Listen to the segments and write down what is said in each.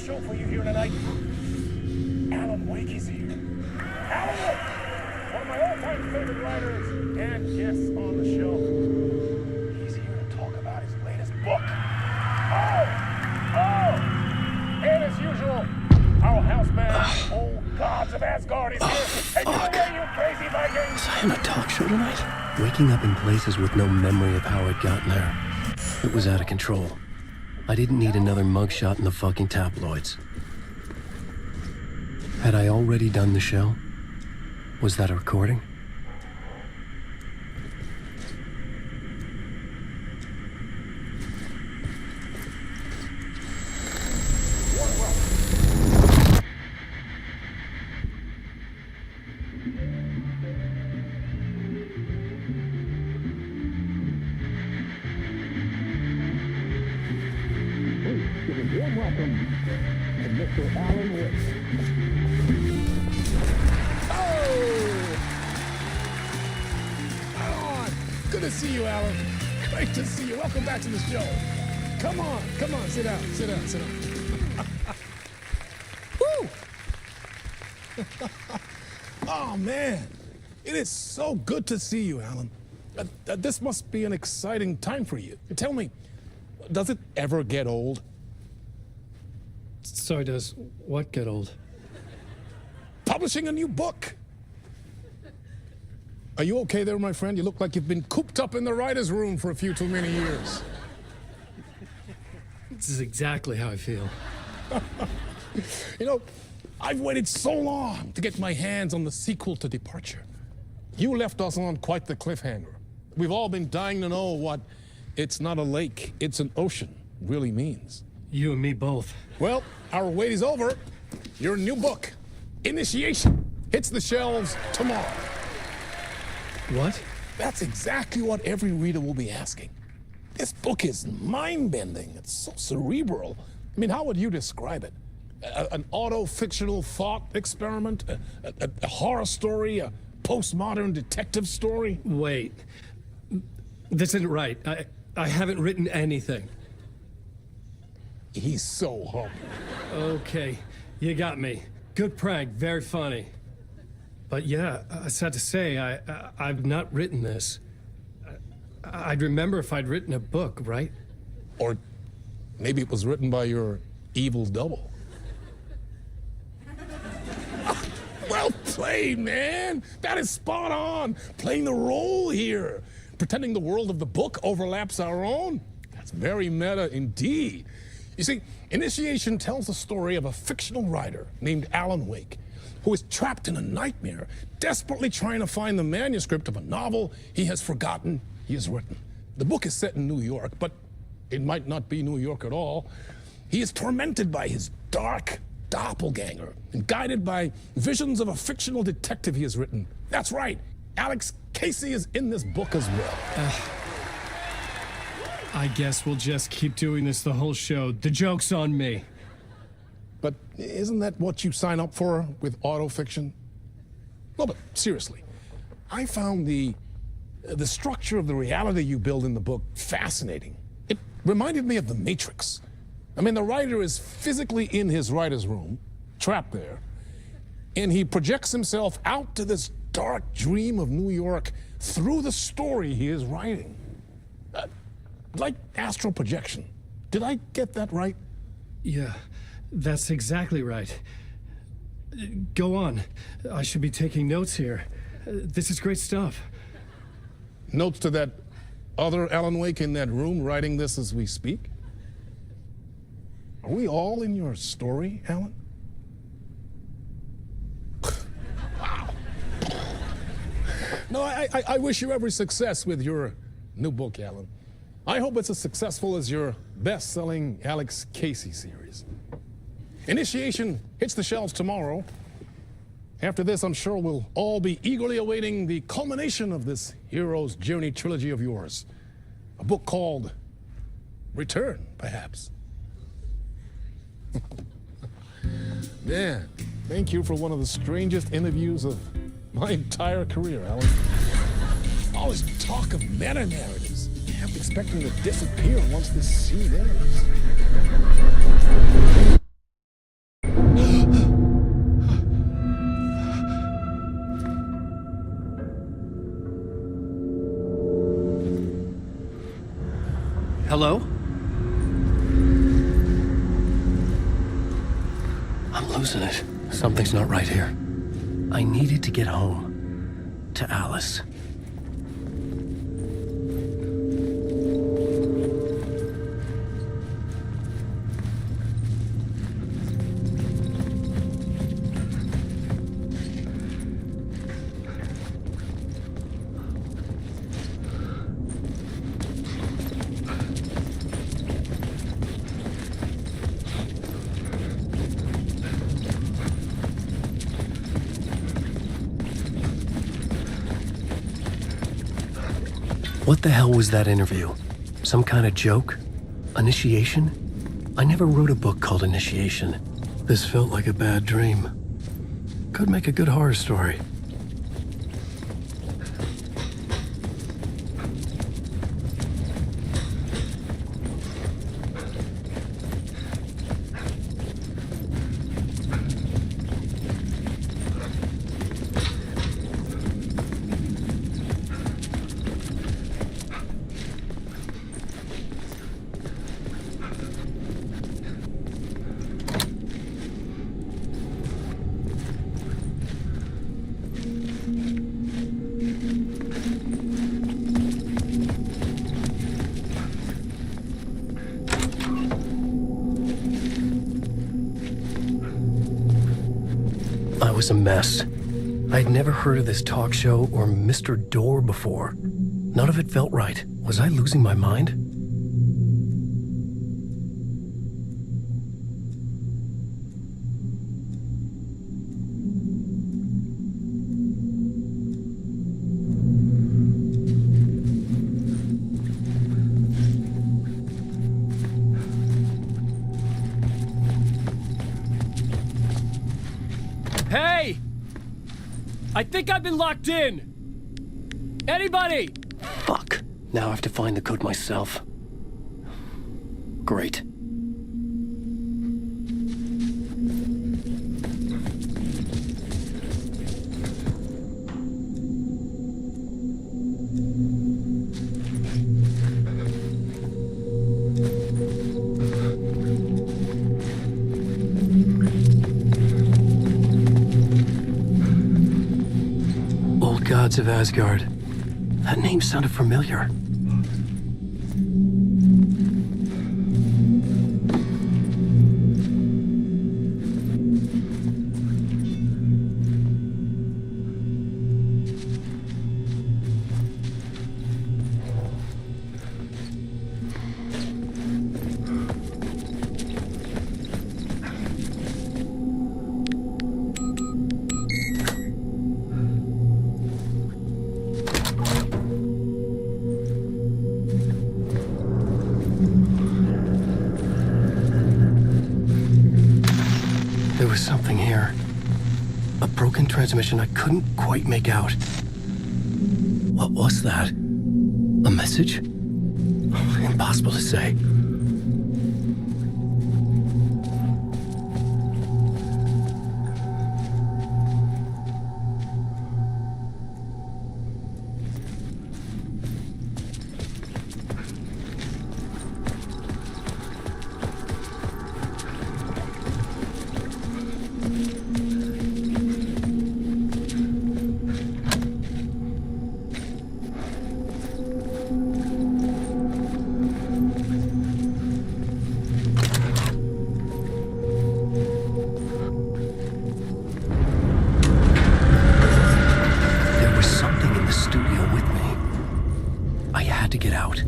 show for you here tonight. Alan Wake is here. Alan Wake, one of my all-time favorite writers and guests on the show. He's here to talk about his latest book. And as usual, our house band, Old Gods of Asgard, is here. And you away, you crazy Vikings! Was I on a talk show tonight? Waking up in places with no memory of how I'd gotten there. It was out of control. I didn't need another mugshot in the fucking tabloids. Had I already done the show? Was that a recording? Warm welcome to Mr. Alan Wake. Good to see you, Alan. Great to see you. Welcome back to the show. Come on, sit down. Woo! Oh, man. It is so good to see you, Alan. This must be an exciting time for you. Tell me, does it ever get old? So does what get old? Publishing a new book. Are you okay there, my friend? You look like you've been cooped up in the writer's room for a few too many years. This is exactly how I feel. You know, I've waited so long to get my hands on the sequel to Departure. You left us on quite the cliffhanger. We've all been dying to know what "it's not a lake, it's an ocean" really means. You and me both. Well, our wait is over. Your new book, Initiation, hits the shelves tomorrow. What? That's exactly what every reader will be asking. This book is mind-bending. It's so cerebral. I mean, how would you describe it? An auto-fictional thought experiment? A horror story? A postmodern detective story? Wait. This isn't right. I haven't written anything. He's so humble. Okay, you got me. Good prank, very funny. But yeah, sad to say, I've not written this. I'd remember if I'd written a book, right? Or maybe it was written by your evil double. Well played, man. That is spot on. Playing the role here. Pretending the world of the book overlaps our own. That's very meta indeed. You see, Initiation tells the story of a fictional writer named Alan Wake, who is trapped in a nightmare, desperately trying to find the manuscript of a novel he has forgotten he has written. The book is set in New York, but it might not be New York at all. He is tormented by his dark doppelganger and guided by visions of a fictional detective he has written. That's right, Alex Casey is in this book as well. I guess we'll just keep doing this the whole show. The joke's on me. But isn't that what you sign up for with autofiction? No, but seriously, I found the structure of the reality you build in the book fascinating. It reminded me of The Matrix. I mean, the writer is physically in his writer's room, trapped there, and he projects himself out to this dark dream of New York through the story he is writing. Like astral projection. Did I get that right? Yeah, that's exactly right. Go on. I should be taking notes here. This is great stuff. Notes to that other Alan Wake in that room writing this as we speak? Are we all in your story, Alan? Wow. No, I wish you every success with your new book, Alan. I hope it's as successful as your best-selling Alex Casey series. Initiation hits the shelves tomorrow. After this, I'm sure we'll all be eagerly awaiting the culmination of this hero's journey trilogy of yours. A book called Return, perhaps. Man, thank you for one of the strangest interviews of my entire career, Alan. All this talk of meta-narratives. I'm expecting to disappear once this scene ends. Hello? I'm losing it. Something's not right here. I needed to get home. To Alice. What the hell was that interview? Some kind of joke? Initiation? I never wrote a book called Initiation. This felt like a bad dream. Could make a good horror story. I was a mess. I'd never heard of this talk show or Mr. Door before. None of it felt right. Was I losing my mind? Hey! I think I've been locked in! Anybody? Fuck. Now I have to find the code myself. Great. Gods of Asgard. That name sounded familiar. There was something here. A broken transmission I couldn't quite make out. What was that? A message? Impossible to say. To get out.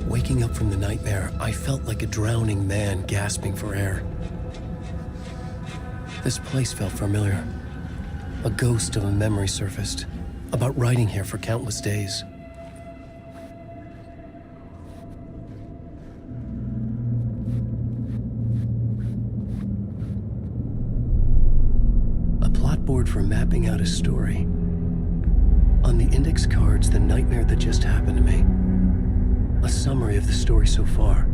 Waking up from the nightmare, I felt like a drowning man gasping for air. This place felt familiar. A ghost of a memory surfaced about writing here for countless days. A plot board for mapping out a story. On the index cards, the nightmare that just happened to me. A summary of the story so far,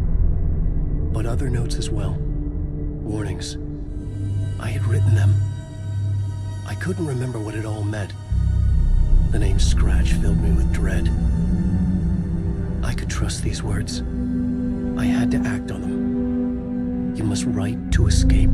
but other notes as well. Warnings. I had written them. I couldn't remember what it all meant. The name Scratch filled me with dread. I could trust these words. I had to act on them. You must write to escape.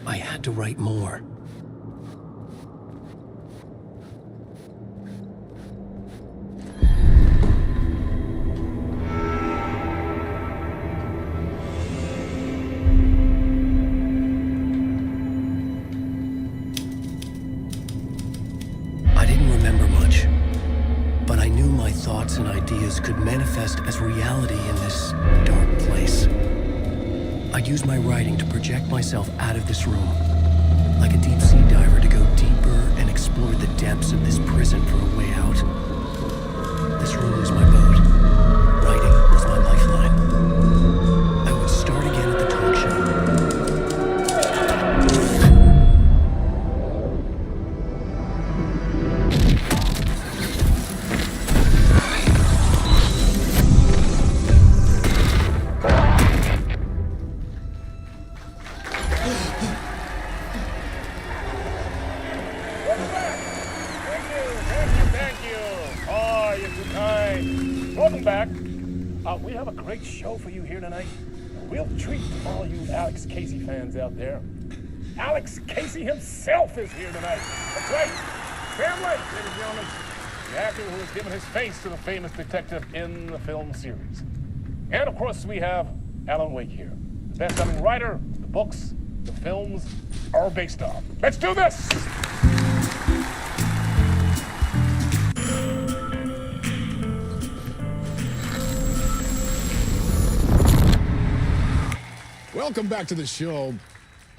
I had to write more. I didn't remember much, but I knew my thoughts and ideas could manifest as reality in this dark place. I'd use my writing to project myself out of this room, like a deep sea diver to go deeper and explore the depths of this prison for a way out. This room was my boat. Writing was my lifeline. I would start again at the talk show. Welcome back. We have a great show for you here tonight. A real treat to all you Alex Casey fans out there. Alex Casey himself is here tonight. That's right. Sam Lake, ladies and gentlemen. The actor who has given his face to the famous detective in the film series. And of course, we have Alan Wake here. The best-selling writer, the books, the films are based on. Let's do this! Welcome back to the show.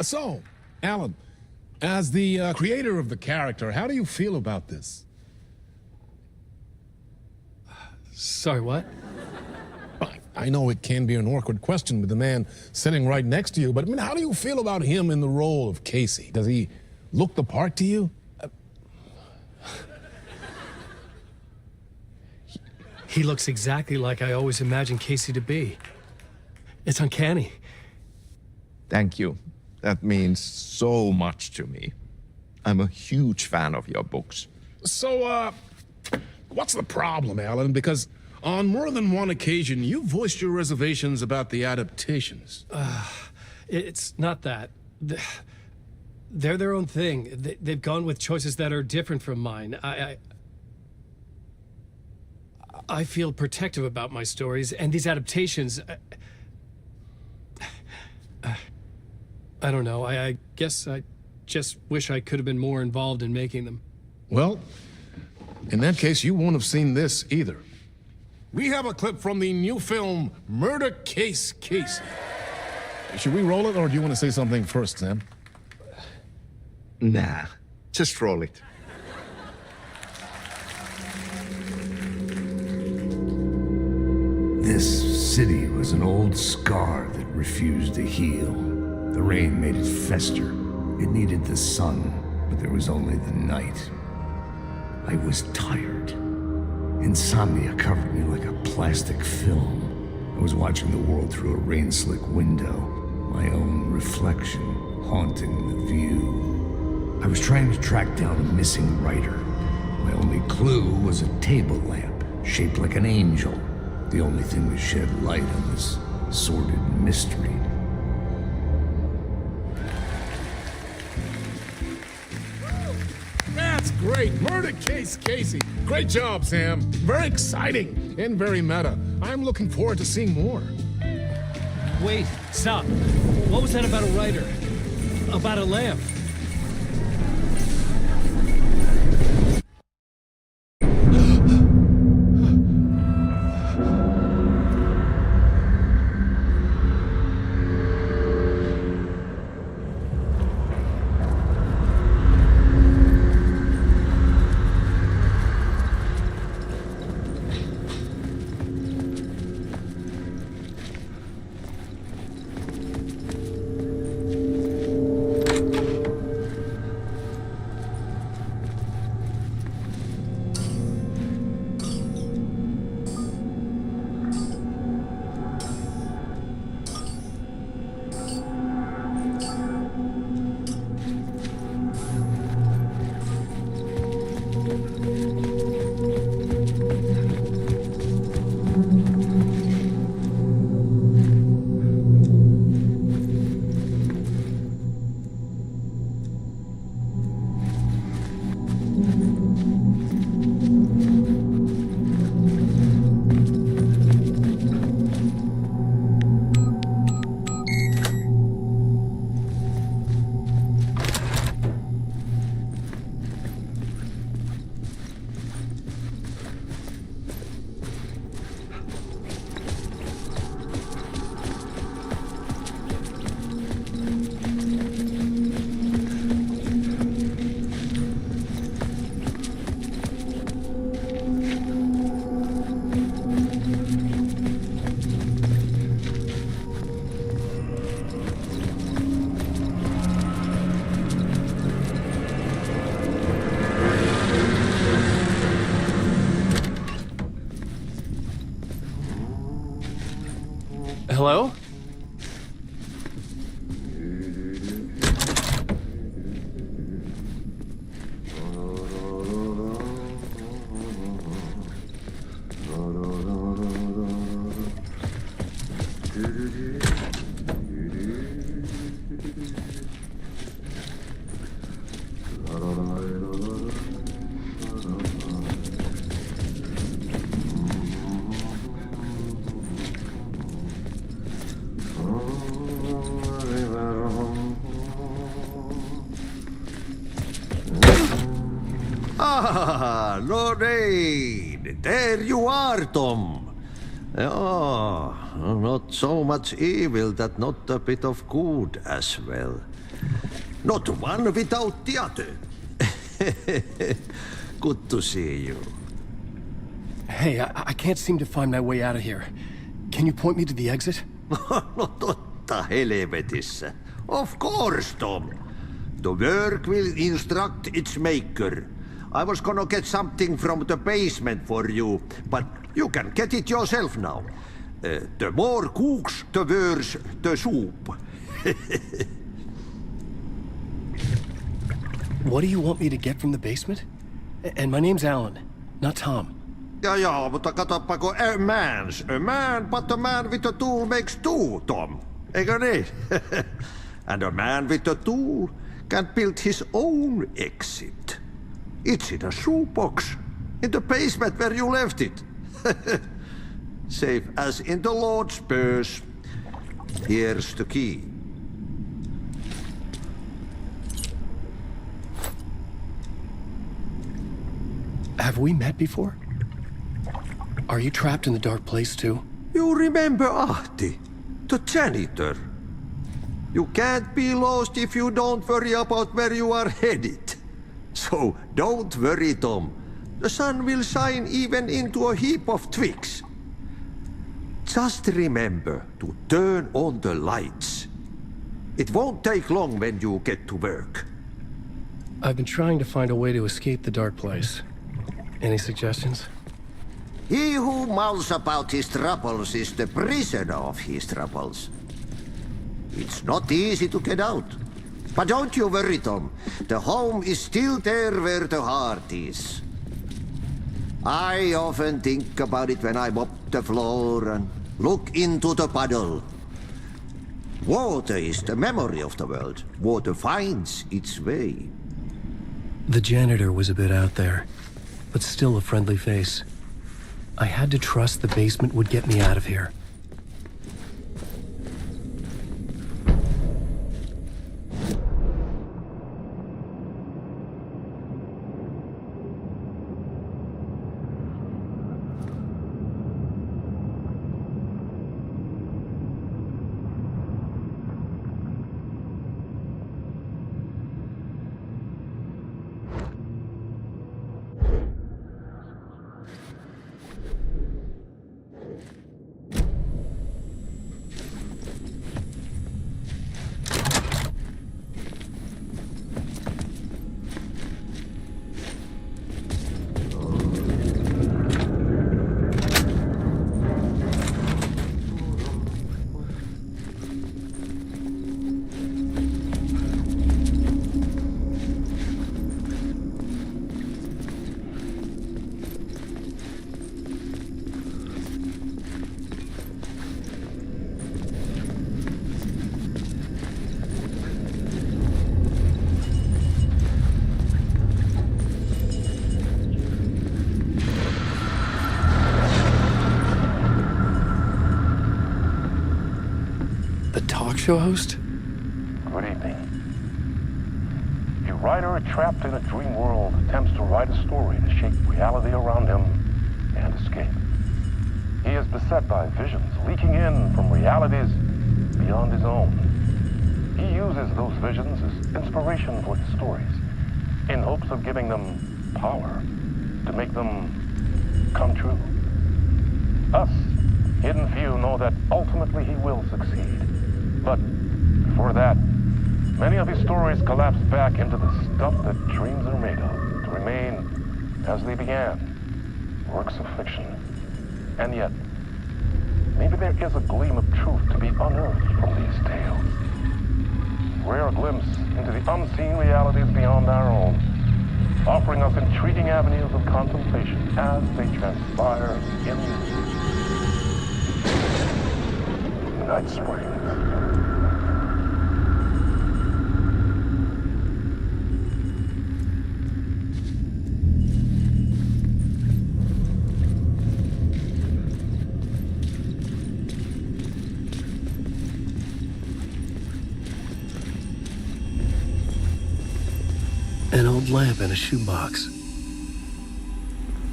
So, Alan, as the creator of the character, how do you feel about this? Sorry, what? I know it can be an awkward question with the man sitting right next to you, but I mean, how do you feel about him in the role of Casey? Does he look the part to you? He looks exactly like I always imagined Casey to be. It's uncanny. Thank you. That means so much to me. I'm a huge fan of your books. So, what's the problem, Alan? Because on more than one occasion, you voiced your reservations about the adaptations. It's not that. They're their own thing. They've gone with choices that are different from mine. I feel protective about my stories, and these adaptations... I don't know. I guess I just wish I could have been more involved in making them. Well, in that case, you won't have seen this either. We have a clip from the new film, Murder Case Casey. Should we roll it, or do you want to say something first, Sam? Nah, just roll it. This city was an old scar that refused to heal. The rain made it fester. It needed the sun, but there was only the night. I was tired. Insomnia covered me like a plastic film. I was watching the world through a rain-slick window, my own reflection haunting the view. I was trying to track down a missing writer. My only clue was a table lamp, shaped like an angel, the only thing that shed light on this sordid mystery. great. Murder Case Casey. Great job, Sam. Very exciting and very meta. I'm looking forward to seeing more. Wait, stop. What was that about a writer? About a lamp? Hello? Ah, Lorraine! There you are, Tom. Oh, not so much evil that not a bit of good as well. Not one without the other. Good to see you. Hey, I can't seem to find my way out of here. Can you point me to the exit? No totta helvetissä. Of course, Tom. The work will instruct its maker. I was gonna get something from the basement for you, but you can get it yourself now. The more cooks, the worse the soup. What do you want me to get from the basement? And my name's Alan, not Tom. Ja, mutta katoppa, a man, but a man with a tool makes two, Tom. Eikö niin? And a man with a tool can build his own exit. It's in a shoebox, in the basement where you left it. Safe as in the Lord's purse. Here's the key. Have we met before? Are you trapped in the dark place too? You remember Ahti, the janitor. You can't be lost if you don't worry about where you are headed. So don't worry, Tom. The sun will shine even into a heap of twigs. Just remember to turn on the lights. It won't take long when you get to work. I've been trying to find a way to escape the dark place. Any suggestions? He who mulls about his troubles is the prisoner of his troubles. It's not easy to get out. But don't you worry, Tom. The home is still there where the heart is. I often think about it when I mop the floor and look into the puddle. Water is the memory of the world. Water finds its way. The janitor was a bit out there, but still a friendly face. I had to trust the basement would get me out of here. Show host? Good evening. A writer trapped in a dream world attempts to write a story to shape reality around him and escape. He is beset by visions leaking in from realities beyond his own. He uses those visions as inspiration for his stories, in hopes of giving them power, to make them come true. Us, hidden few, know that ultimately he will succeed. But before that, many of his stories collapse back into the stuff that dreams are made of, to remain as they began, works of fiction. And yet, maybe there is a gleam of truth to be unearthed from these tales. Rare glimpse into the unseen realities beyond our own, offering us intriguing avenues of contemplation as they transpire in Night Springs. An old lamp in a shoebox.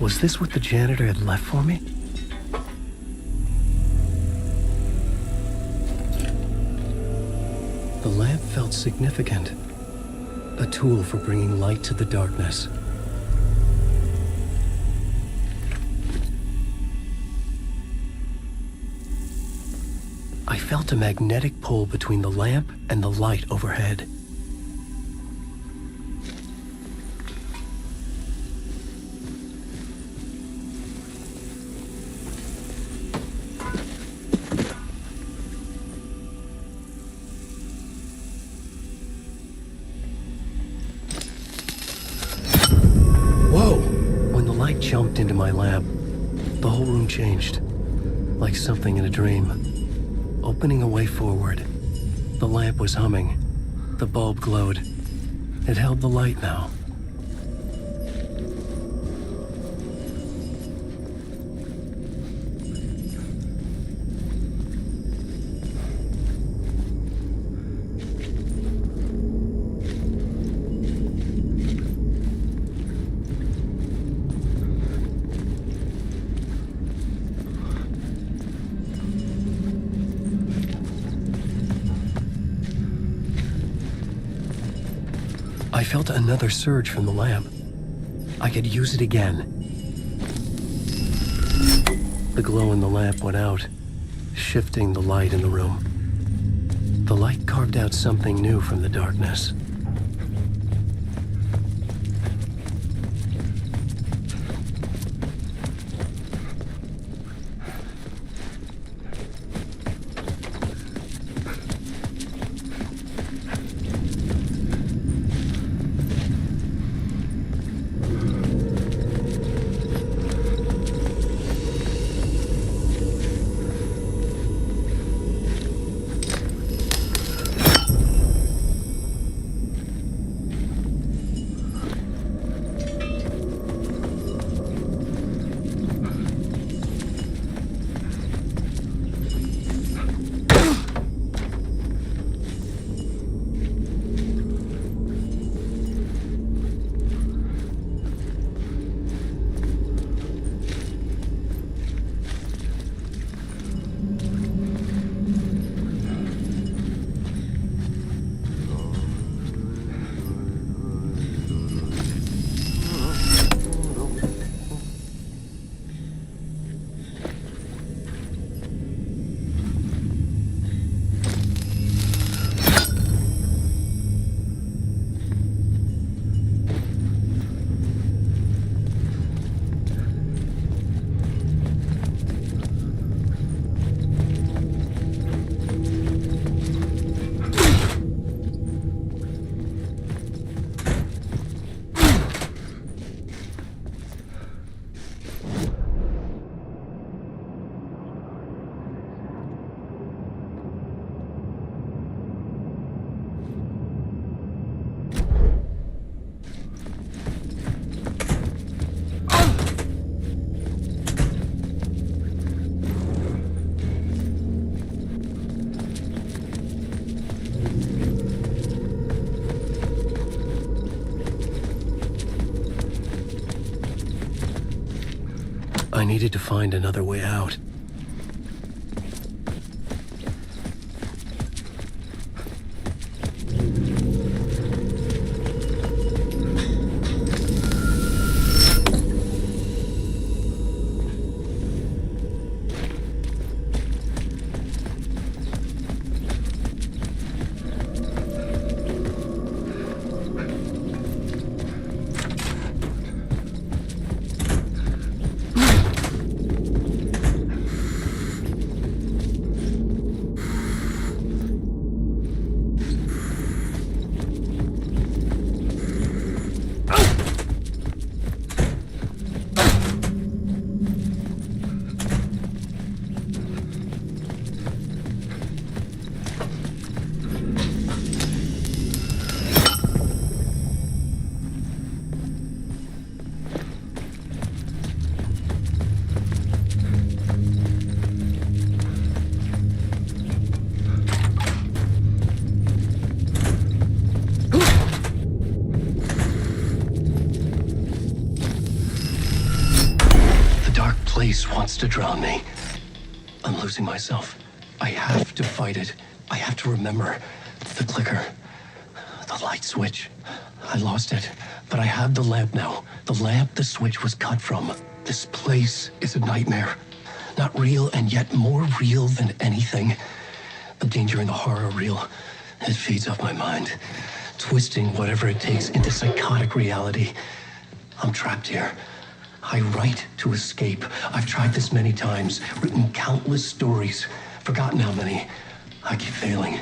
Was this what the janitor had left for me? The lamp felt significant. A tool for bringing light to the darkness. I felt a magnetic pull between the lamp and the light overhead. Jumped into my lamp. The whole room changed, like something in a dream. Opening a way forward. The lamp was humming. The bulb glowed. It held the light now. I felt another surge from the lamp. I could use it again. The glow in the lamp went out, shifting the light in the room. The light carved out something new from the darkness. I needed to find another way out. Wants to drown me. I'm losing myself. I have to fight it. I have to remember. The clicker. The light switch. I lost it. But I have the lamp now. The lamp the switch was cut from. This place is a nightmare. Not real, and yet more real than anything. The danger and the horror real. It feeds off my mind. Twisting whatever it takes into psychotic reality. I'm trapped here. I write to escape. I've tried this many times, written countless stories, forgotten how many. I keep failing,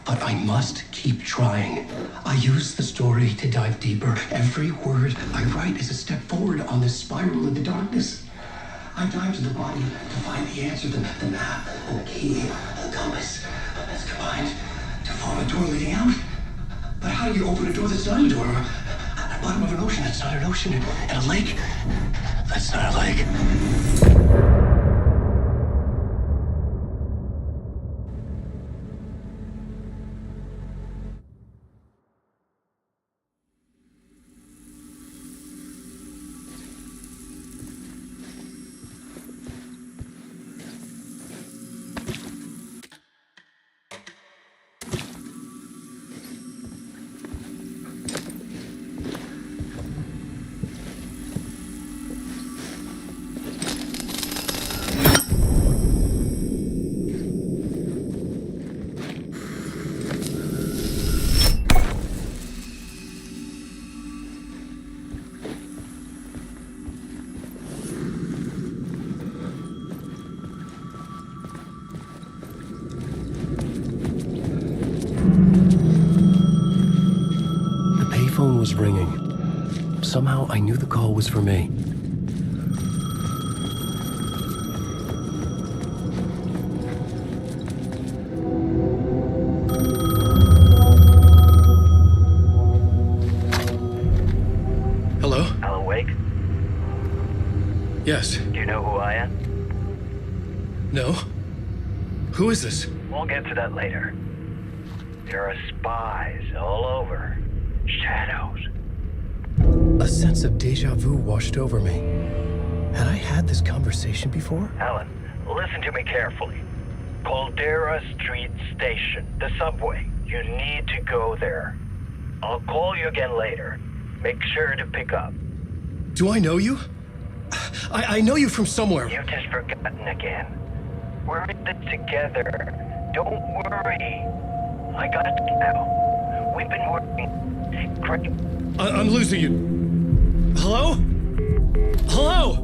but I must keep trying. I use the story to dive deeper. Every word I write is a step forward on this spiral into darkness. I dive to the body to find the answer, the map, and the key, the compass. That's combined to form a door leading out. But how do you open a door that's not a door? At the bottom of an ocean that's not an ocean, and a lake that's not a lake. Phone was ringing. Somehow I knew the call was for me. Hello? Alan Wake? Yes. Do you know who I am? No? Who is this? We'll get to that later. There are spies all over. Shadows. A sense of deja vu washed over me. Had I had this conversation before? Alan, listen to me carefully. Caldera Street Station, the subway. You need to go there. I'll call you again later. Make sure to pick up. Do I know you? I know you from somewhere. You've just forgotten again. We're in this together. Don't worry. I got it now. We've been working great. I'm losing you. Hello? Hello?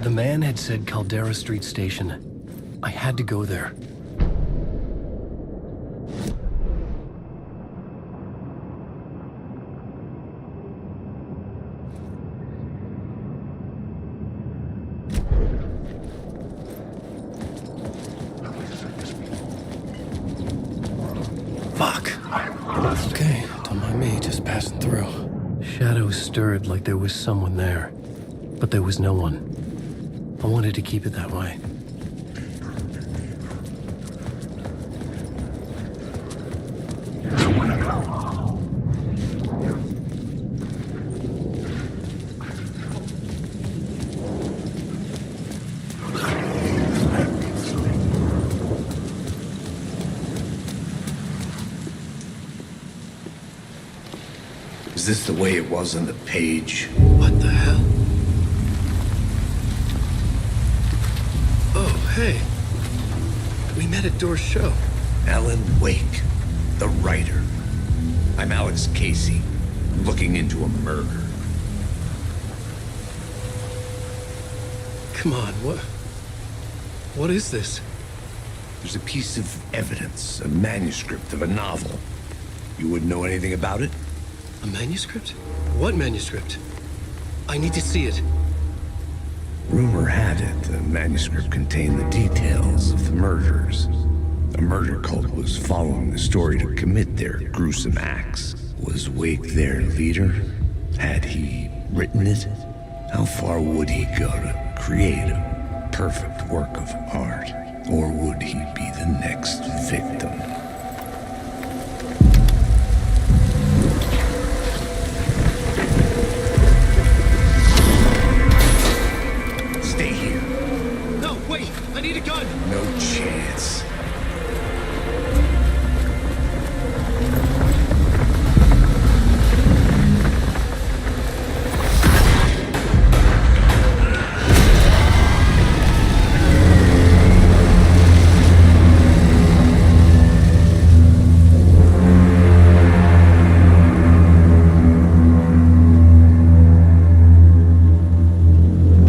The man had said Caldera Street Station. I had to go there. just passing through. Shadows stirred like there was someone there, but there was no one. I wanted to keep it that way. Is this the way it was on the page? What the hell? Oh, hey. We met at Door's show. Alan Wake, the writer. I'm Alex Casey, looking into a murder. Come on, what is this? There's a piece of evidence, a manuscript of a novel. You wouldn't know anything about it? A manuscript? What manuscript? I need to see it. Rumor had it the manuscript contained the details of the murders. A murder cult was following the story to commit their gruesome acts. Was Wake their leader? Had he written it? How far would he go to create a perfect work of art? Or would he be the next victim? Stay here. No, wait! I need a gun! No chance.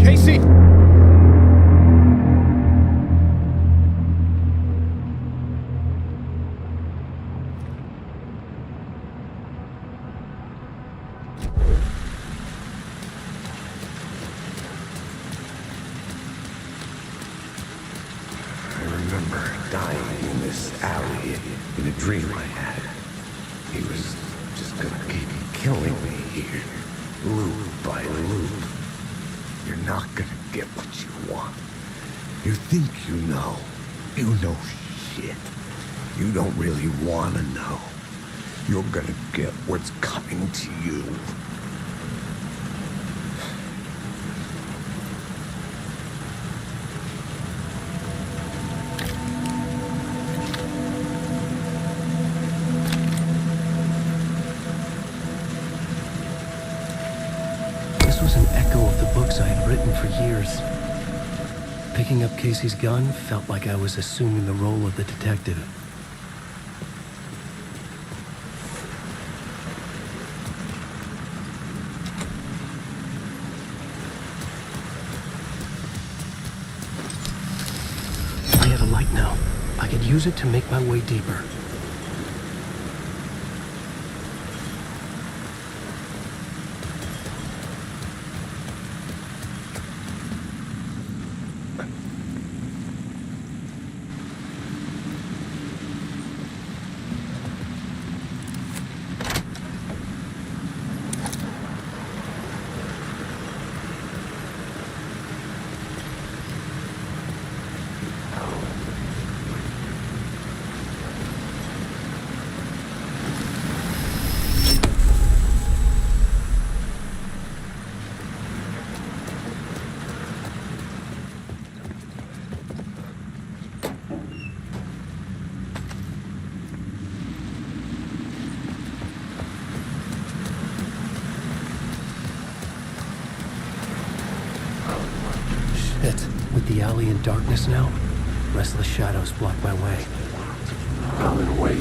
Casey! I remember dying in this alley in a dream I had. He was just gonna keep killing me here, loop by loop. You're not gonna get what you want. You think you know. You know shit. You don't really wanna know. You're gonna get what's coming to you. This was an echo of the books I had written for years. Picking up Casey's gun felt like I was assuming the role of the detective. I had a light now. I could use it to make my way deeper. Shit. With the alley in darkness now, restless shadows block my way. Alan Wake.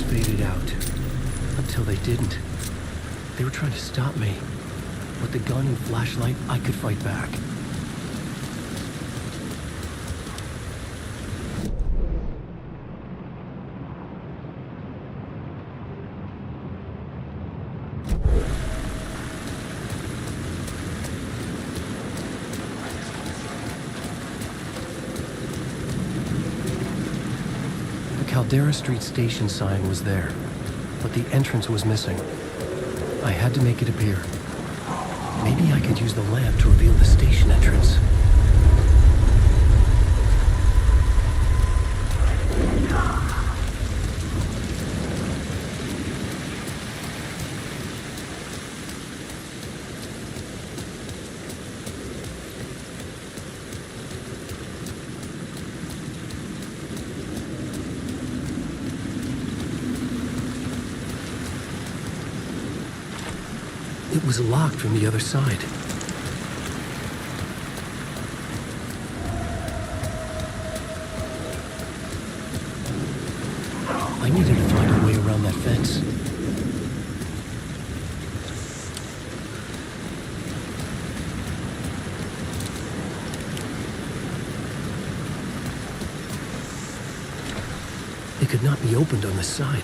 faded out. Until they didn't. They were trying to stop me. With the gun and flashlight, I could fight back. Caldera Street station sign was there, but the entrance was missing. I had to make it appear. Maybe I could use the lamp to reveal the station entrance. It was locked from the other side. I needed to find a way around that fence. It could not be opened on the side.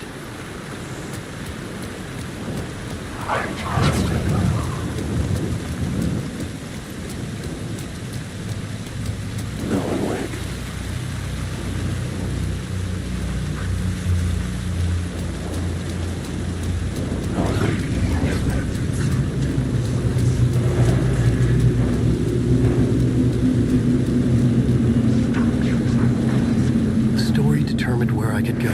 Where I could go.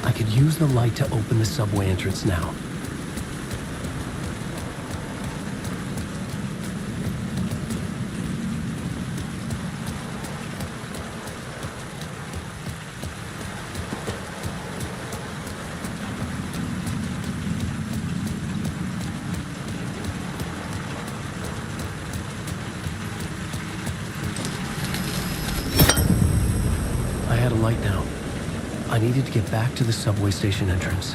I could use the light to open the subway entrance now. I had a light now. I needed to get back to the subway station entrance.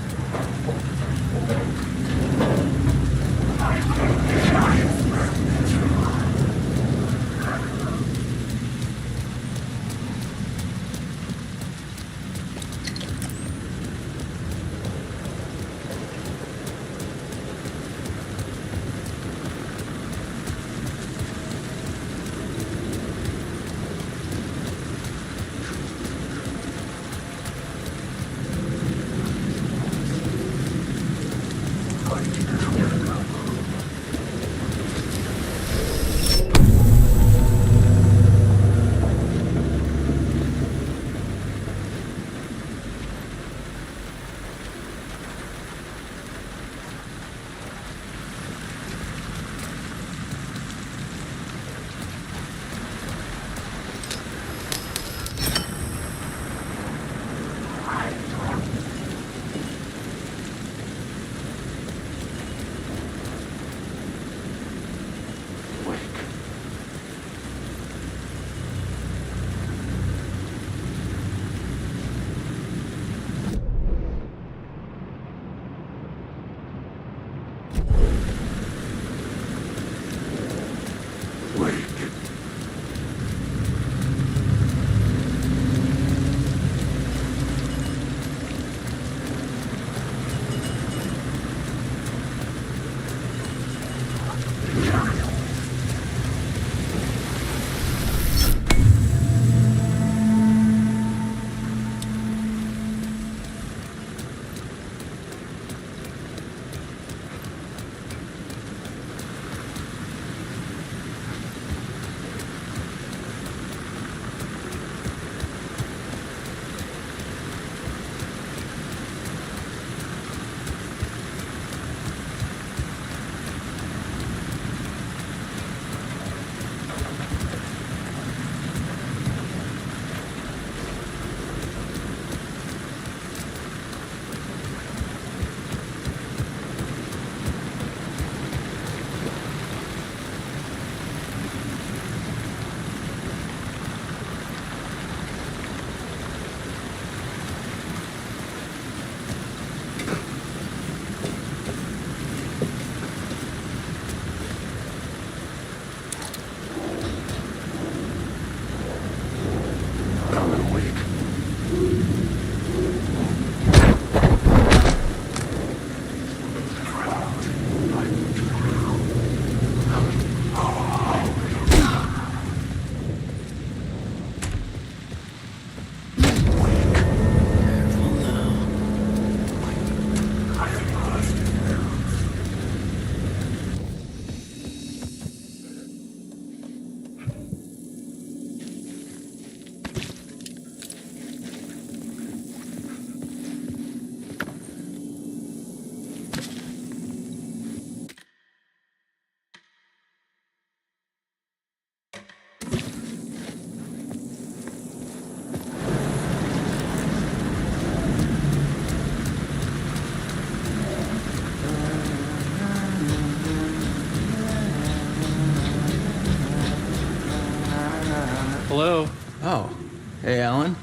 Hello? Oh, hey, Alan.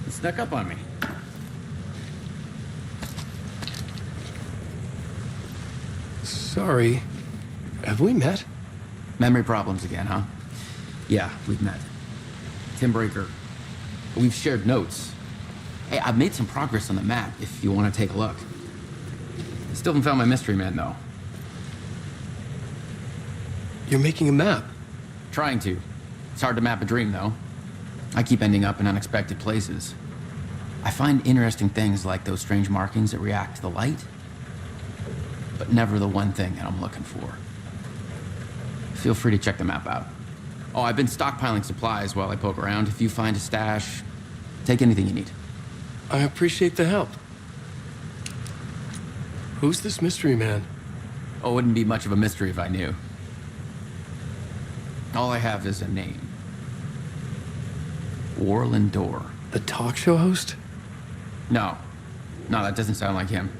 You snuck up on me. Sorry. Have we met? Memory problems again, huh? Yeah, we've met. Tim Breaker. We've shared notes. Hey, I've made some progress on the map if you want to take a look. Still haven't found my mystery man, though. You're making a map. Trying to. It's hard to map a dream, though. I keep ending up in unexpected places. I find interesting things like those strange markings that react to the light, but never the one thing that I'm looking for. Feel free to check the map out. Oh, I've been stockpiling supplies while I poke around. If you find a stash, take anything you need. I appreciate the help. Who's this mystery man? Oh, it wouldn't be much of a mystery if I knew. All I have is a name. Warland Door. The talk show host? No, that doesn't sound like him.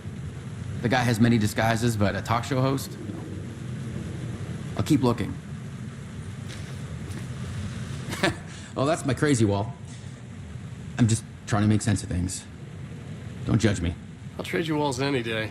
The guy has many disguises, but a talk show host? No. I'll keep looking. Well, that's my crazy wall. I'm just trying to make sense of things. Don't judge me. I'll trade you walls any day.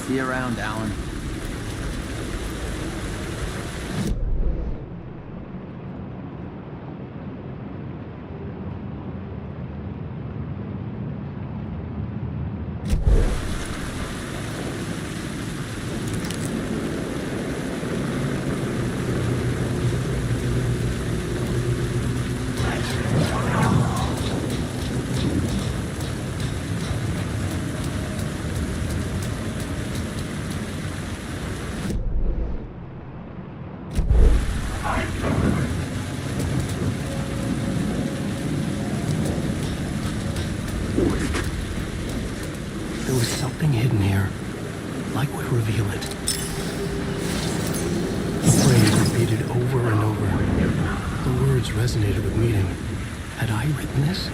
See you around, Alan. something hidden here. Light would reveal it. The phrase repeated over and over. The words resonated with meaning. Had I written this?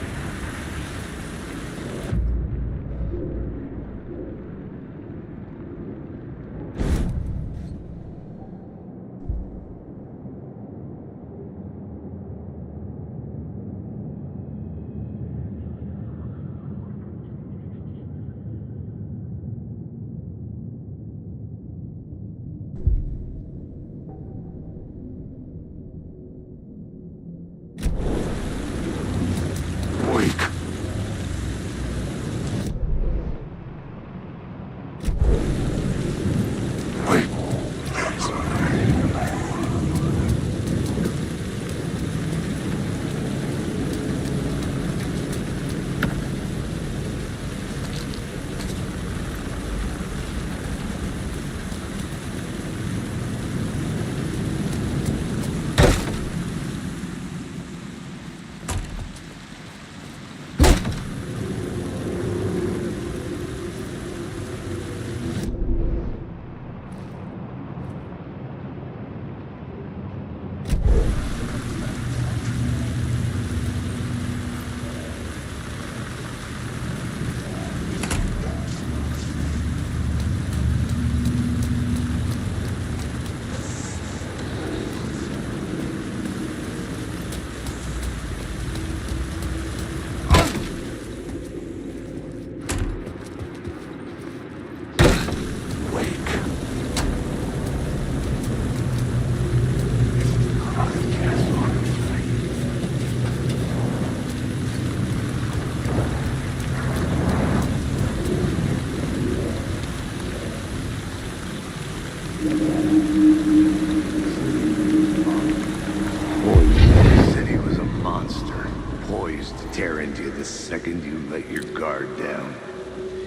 Tear into you the second you let your guard down.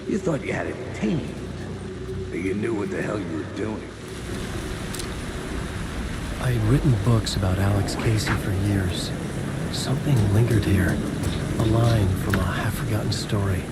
You thought you had it tamed, that you knew what the hell you were doing. I had written books about Alex Casey for years. Something lingered here. A line from a half-forgotten story.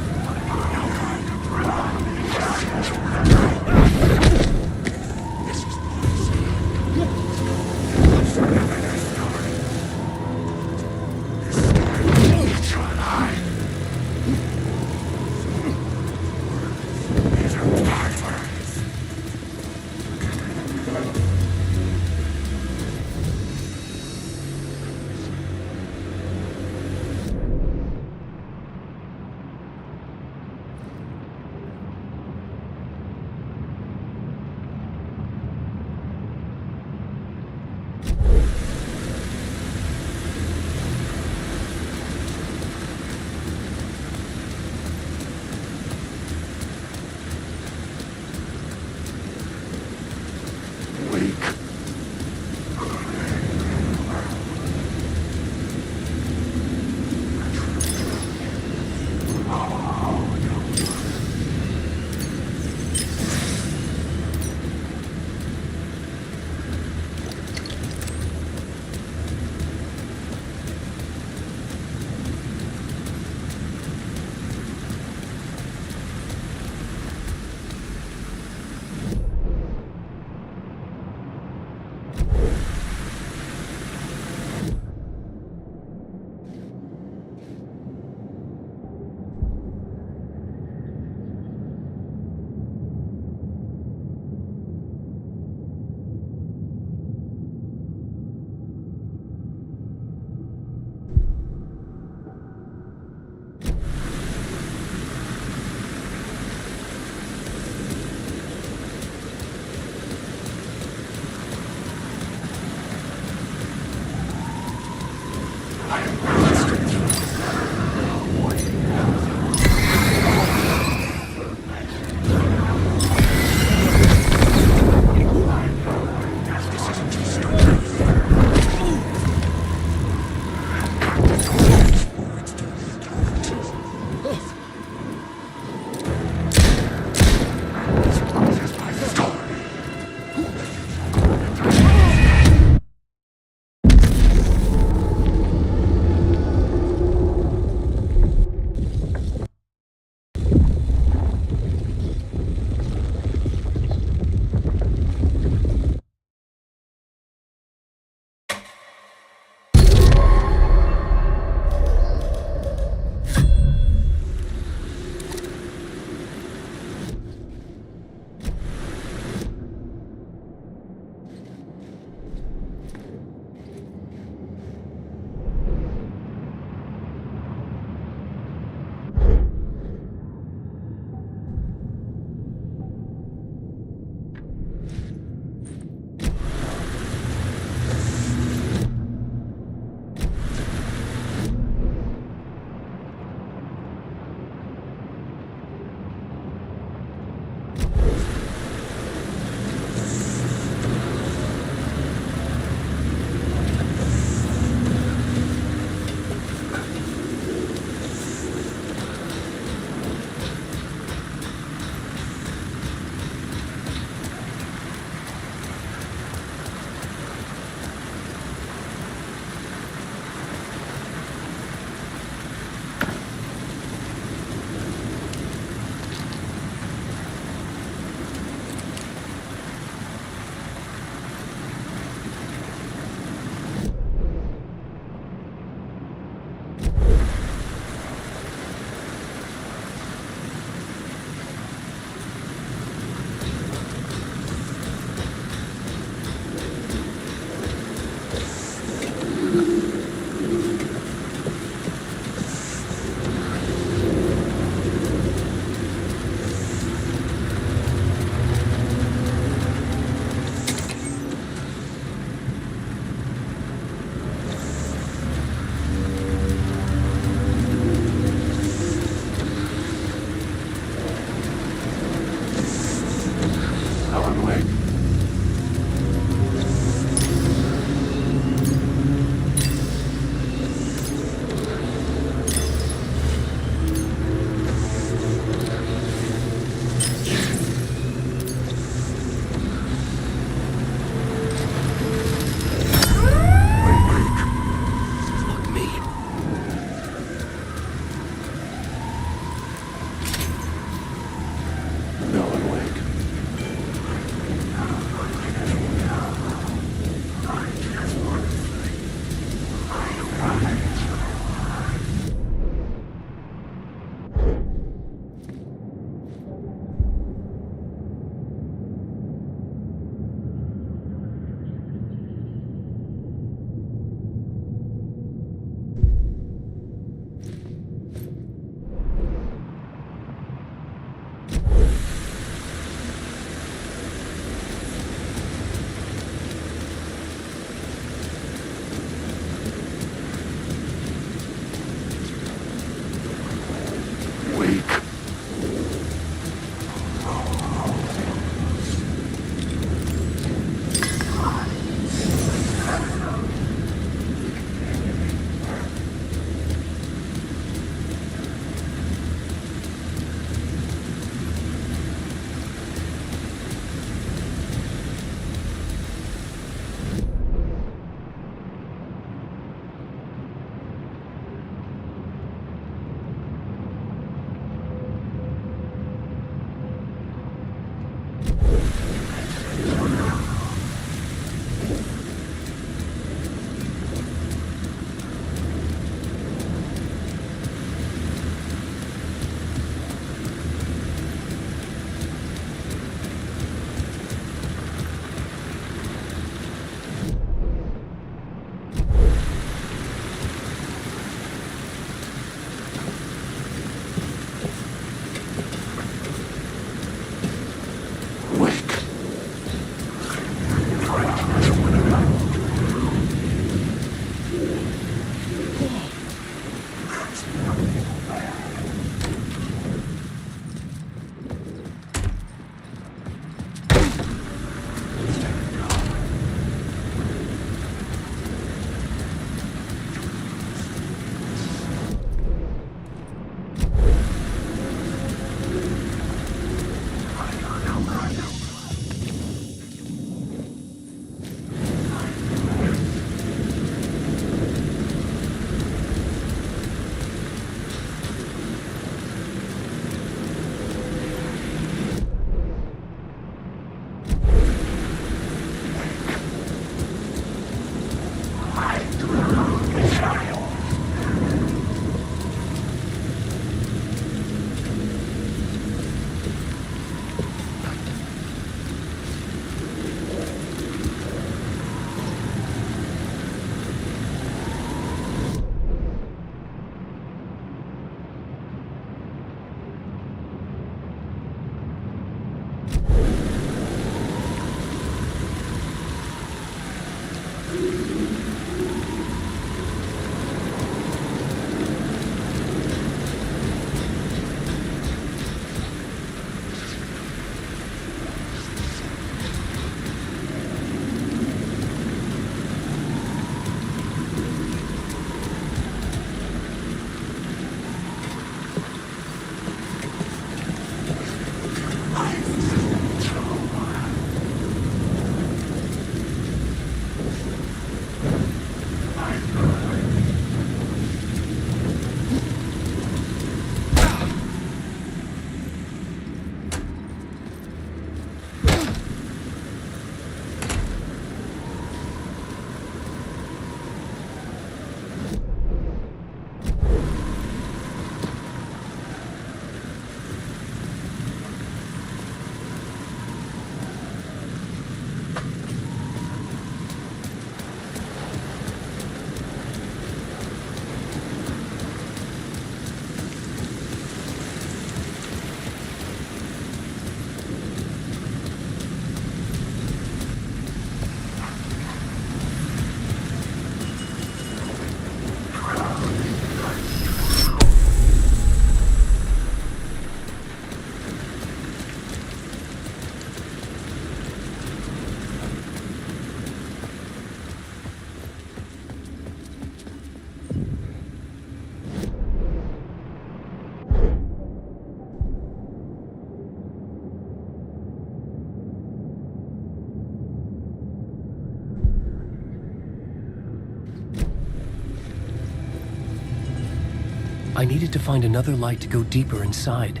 I needed to find another light to go deeper inside.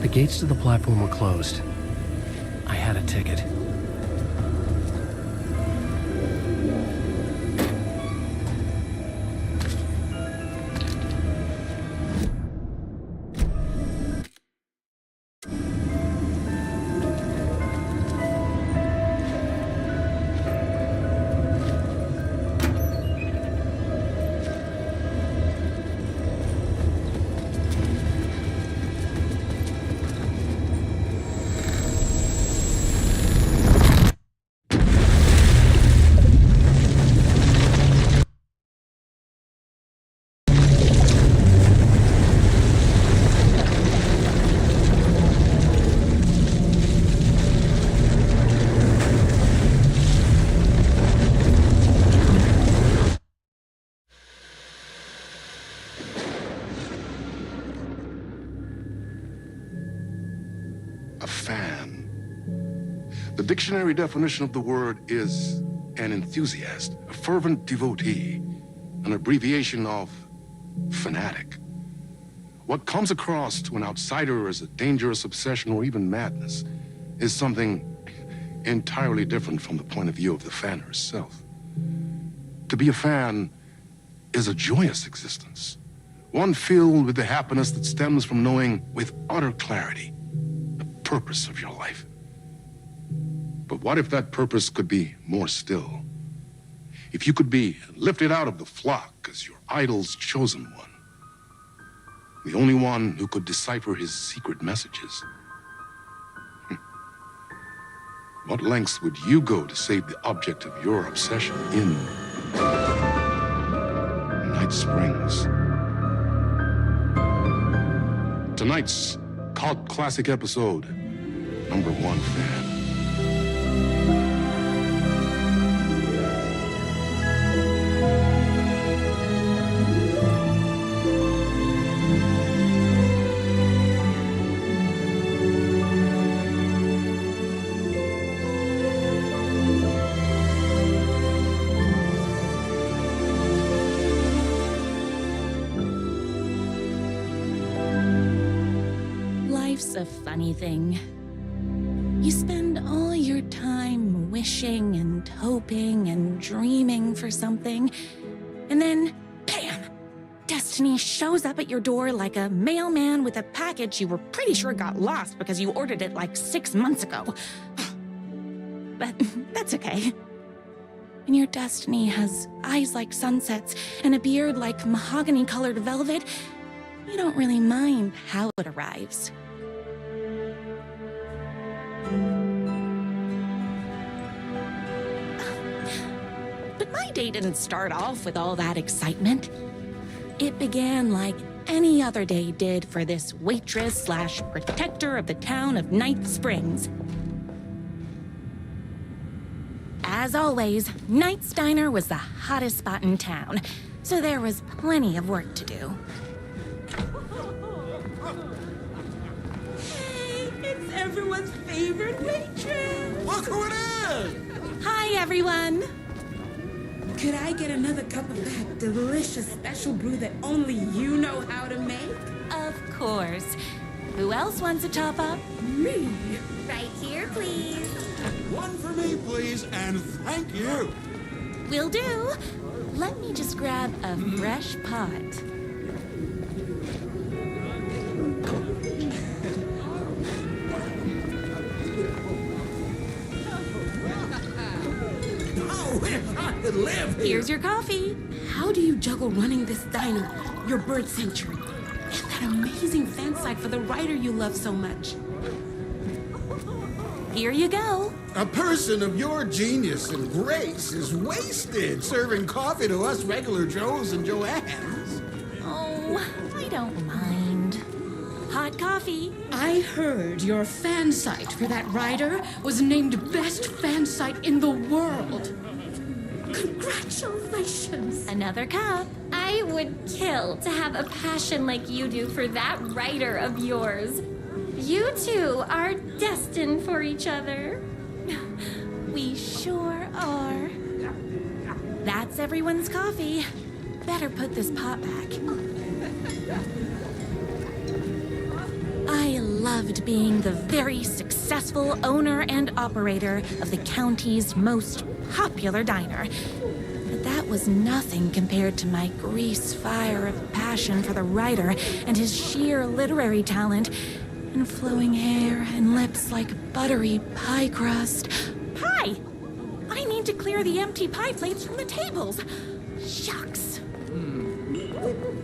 The gates to the platform were closed. I had a ticket. A fan. The dictionary definition of the word is an enthusiast, a fervent devotee, an abbreviation of fanatic. What comes across to an outsider as a dangerous obsession or even madness is something entirely different from the point of view of the fan herself. To be a fan is a joyous existence, one filled with the happiness that stems from knowing with utter clarity the purpose of your life. But what if that purpose could be more still? If you could be lifted out of the flock as your idol's chosen one, the only one who could decipher his secret messages. What lengths would you go to save the object of your obsession in Night Springs? Tonight's cult classic episode, #1 Fan. Life's a funny thing. You spend all your time wishing and hoping and dreaming for something, and then, bam! Destiny shows up at your door like a mailman with a package you were pretty sure got lost because you ordered it like 6 months ago. But that's okay. When your destiny has eyes like sunsets and a beard like mahogany-colored velvet, you don't really mind how it arrives. But my day didn't start off with all that excitement. It began like any other day did for this waitress/protector of the town of Night Springs. As always, Knight's Diner was the hottest spot in town, so there was plenty of work to do. Hey, it's everyone's favorite waitress! Look who it is! Hi, everyone! Could I get another cup of that delicious special brew that only you know how to make? Of course. Who else wants a top-up? Me! Right here, please. One for me, please, and thank you. Will do. Let me just grab a fresh pot. Live here. Here's your coffee. How do you juggle running this diner, your bird sanctuary, and that amazing fan site for the writer you love so much. Here you go. A person of your genius and grace is wasted serving coffee to us regular Joes and Joannes. Oh, I don't mind. Hot coffee. I heard your fan site for that writer was named best fan site in the world. Congratulations. Another cup. I would kill to have a passion like you do for that writer of yours. You two are destined for each other. We sure are. That's everyone's coffee. Better put this pot back. I loved being the very successful owner and operator of the county's most popular diner. But that was nothing compared to my grease fire of passion for the writer and his sheer literary talent, and flowing hair and lips like buttery pie crust. Pie! I need to clear the empty pie plates from the tables. Shucks.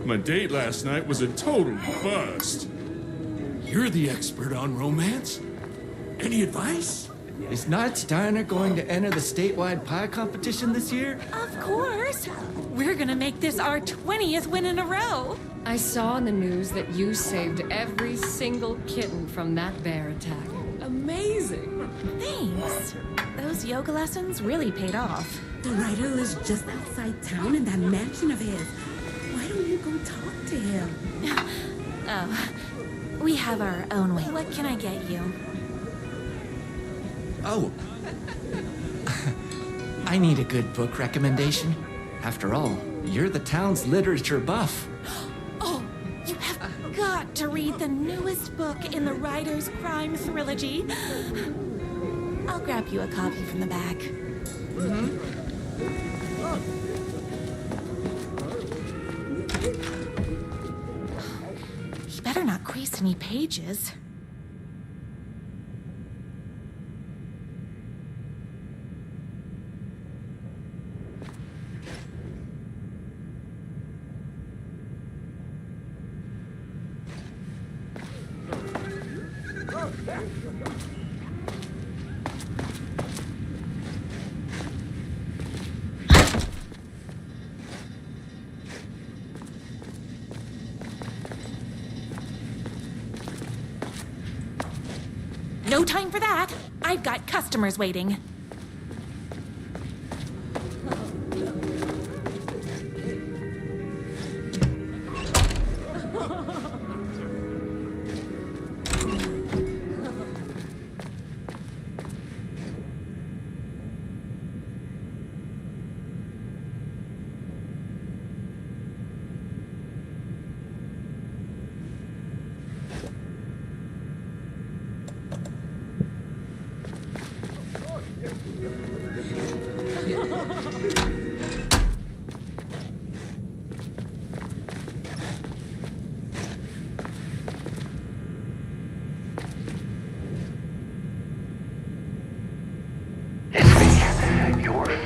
My date last night was a total bust. You're the expert on romance. Any advice? Is Knight's Diner going to enter the statewide pie competition this year? Of course. We're gonna make this our 20th win in a row. I saw in the news that you saved every single kitten from that bear attack. Amazing. Thanks. Those yoga lessons really paid off. The writer lives just outside town in that mansion of his. Why don't you go talk to him? Oh, we have our own way. What can I get you? Oh. I need a good book recommendation. After all, you're the town's literature buff. Oh, you have got to read the newest book in the Writer's Crime Trilogy. I'll grab you a copy from the back. You better not crease any pages. No time for that. I've got customers waiting.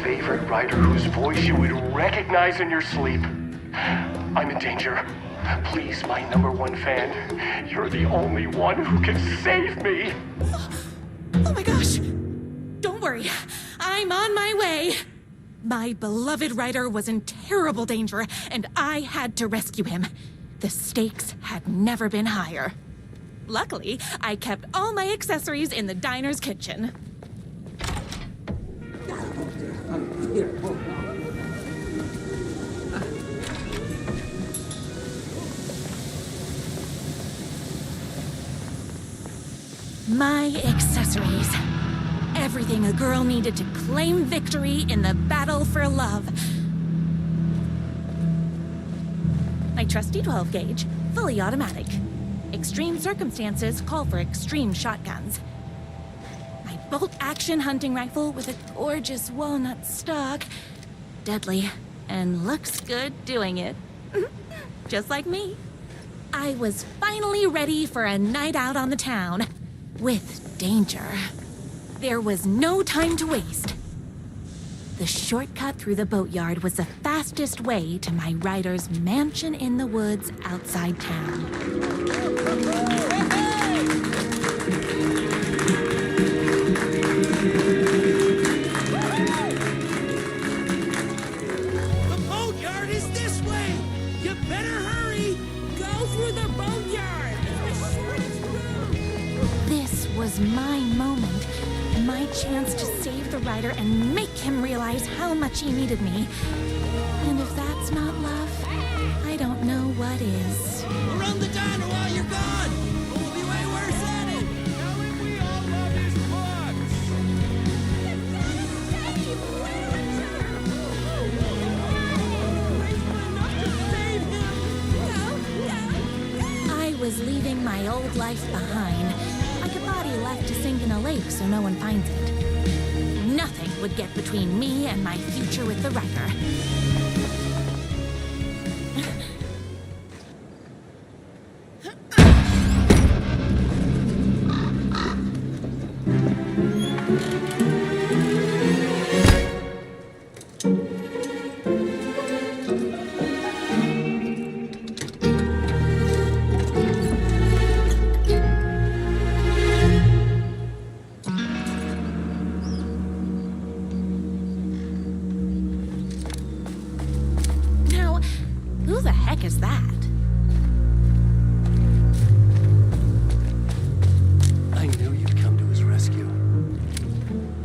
Favorite writer whose voice you would recognize in your sleep. I'm in danger. Please, my #1 fan. You're the only one who can save me. Oh my gosh! Don't worry, I'm on my way. My beloved writer was in terrible danger, and I had to rescue him. The stakes had never been higher. Luckily, I kept all my accessories in the diner's kitchen. My accessories. Everything a girl needed to claim victory in the battle for love. My trusty 12 gauge, fully automatic. Extreme circumstances call for extreme shotguns. My bolt-action hunting rifle with a gorgeous walnut stock. Deadly, and looks good doing it. Just like me. I was finally ready for a night out on the town. With danger. There was no time to waste. The shortcut through the boatyard was the fastest way to my writer's mansion in the woods outside town. My moment, my chance to save the writer and make him realize how much he needed me. And if that's not love, I don't know what is. We'll run the diner while you're gone! We'll be way worse at it! Now we all love his I was leaving my old life behind. Like a body left to sink in a lake so no one finds it. Nothing would get between me and my future with the writer. Who the heck is that? I knew you'd come to his rescue.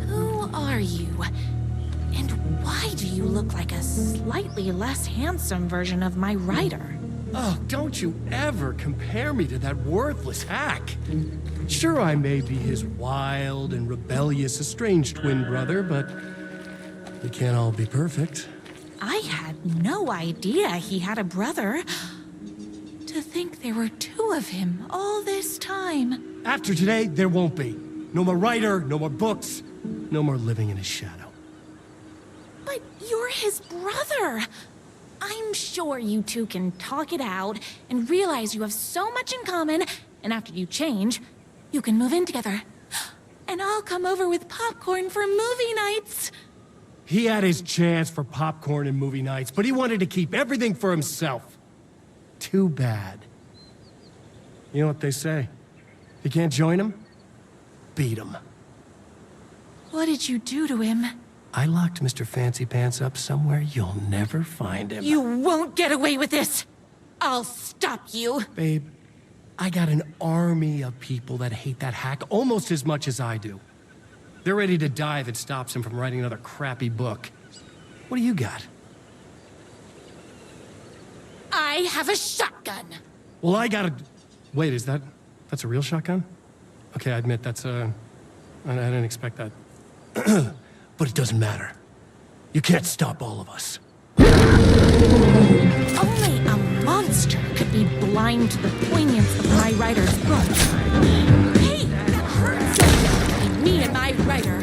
Who are you? And why do you look like a slightly less handsome version of my writer? Oh, don't you ever compare me to that worthless hack. Sure, I may be his wild and rebellious estranged twin brother, but we can't all be perfect. I had no idea he had a brother. To think there were two of him all this time. After today, there won't be. No more writer, no more books, no more living in his shadow. But you're his brother. I'm sure you two can talk it out and realize you have so much in common, and after you change, you can move in together. And I'll come over with popcorn for movie nights. He had his chance for popcorn and movie nights, but he wanted to keep everything for himself. Too bad. You know what they say? If you can't join him, beat him. What did you do to him? I locked Mr. Fancy Pants up somewhere you'll never find him. You won't get away with this! I'll stop you! Babe, I got an army of people that hate that hack almost as much as I do. They're ready to die if it stops him from writing another crappy book. What do you got? I have a shotgun! Well, I got a... Wait, that's a real shotgun? Okay, I admit I didn't expect that. But it doesn't matter. You can't stop all of us. Only a monster could be blind to the poignance of my writer's book. Hey! So between me and my writer.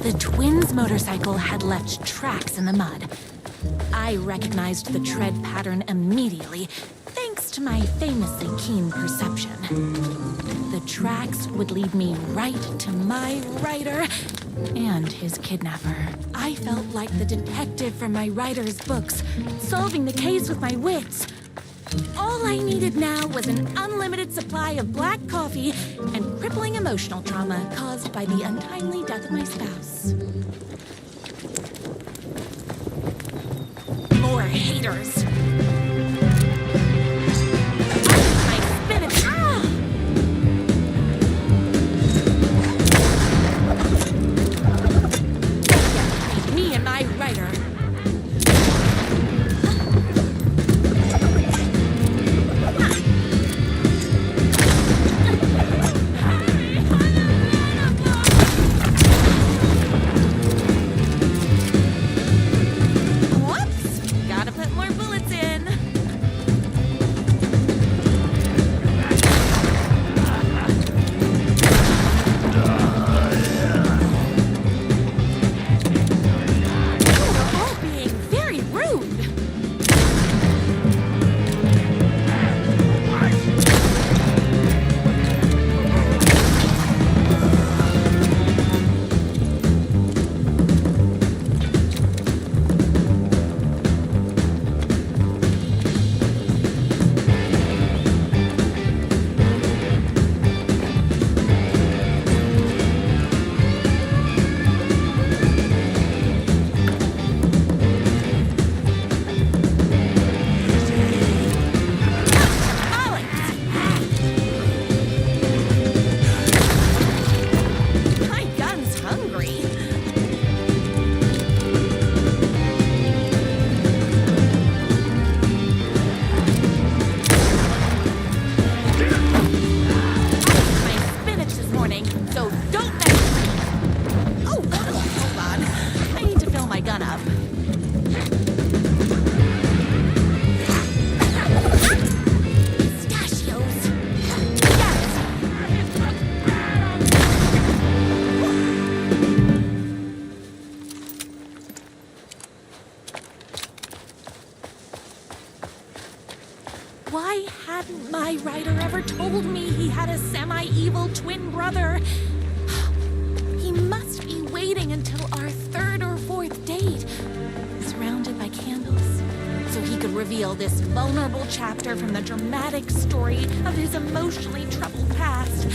The twins' motorcycle had left tracks in the mud. I recognized the tread pattern immediately, thanks to my famously keen perception. The tracks would lead me right to my rider and his kidnapper. I felt like the detective from my writer's books, solving the case with my wits. All I needed now was an unlimited supply of black coffee and crippling emotional trauma caused by the untimely death of my spouse. More haters. My spinach. Ah! Me and my writer. Why hadn't my writer ever told me he had a semi-evil twin brother? He must be waiting until our third or fourth date, surrounded by candles, so he could reveal this vulnerable chapter from the dramatic story of his emotionally troubled past.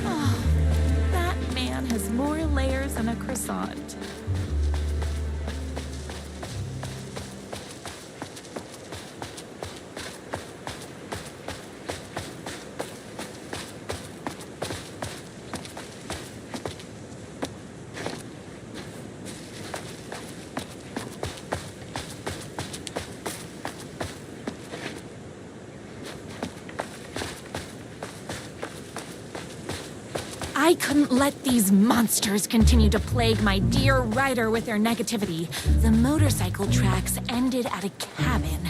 Oh, that man has more layers than a croissant. I couldn't let these monsters continue to plague my dear writer with their negativity. The motorcycle tracks ended at a cabin.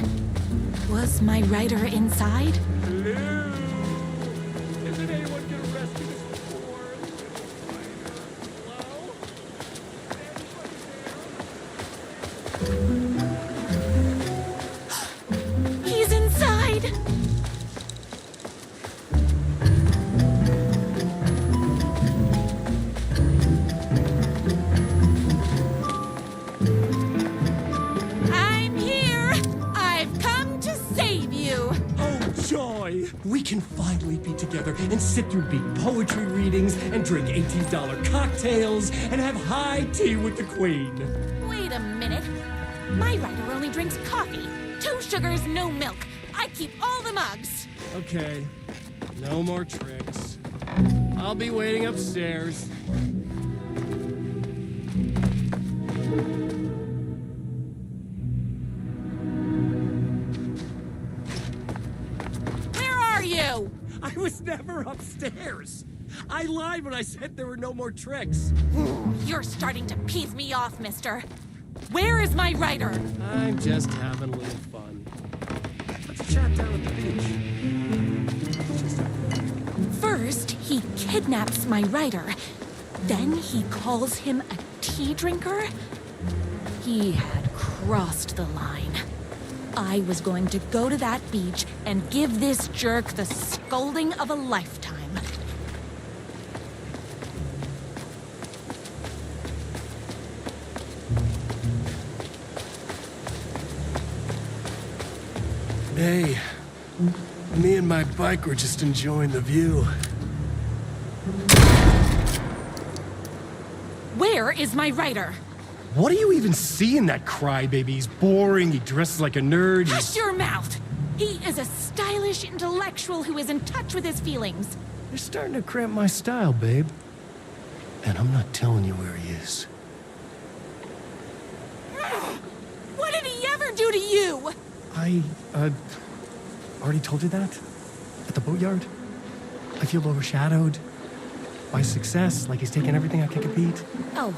Was my writer inside? Hello? Isn't anyone gonna rescue this poor Hello? He's inside! We can finally be together and sit through beat poetry readings and drink $18 cocktails and have high tea with the Queen. Wait a minute. My writer only drinks coffee. 2 sugars, no milk. I keep all the mugs. Okay. No more tricks. I'll be waiting upstairs. You? I was never upstairs. I lied when I said there were no more tricks. You're starting to piss me off, mister. Where is my writer? I'm just having a little fun. Let's chat down at the beach. First, he kidnaps my writer. Then he calls him a tea drinker? He had crossed the line. I was going to go to that beach and give this jerk the scolding of a lifetime. Hey, me and my bike were just enjoying the view. Where is my writer? What do you even see in that crybaby? He's boring, he dresses like a nerd. Hush your mouth! He is a stylish intellectual who is in touch with his feelings. You're starting to cramp my style, babe. And I'm not telling you where he is. What did he ever do to you? I, already told you that? At the boatyard? I feel overshadowed by success, like he's taking everything I can compete. Oh,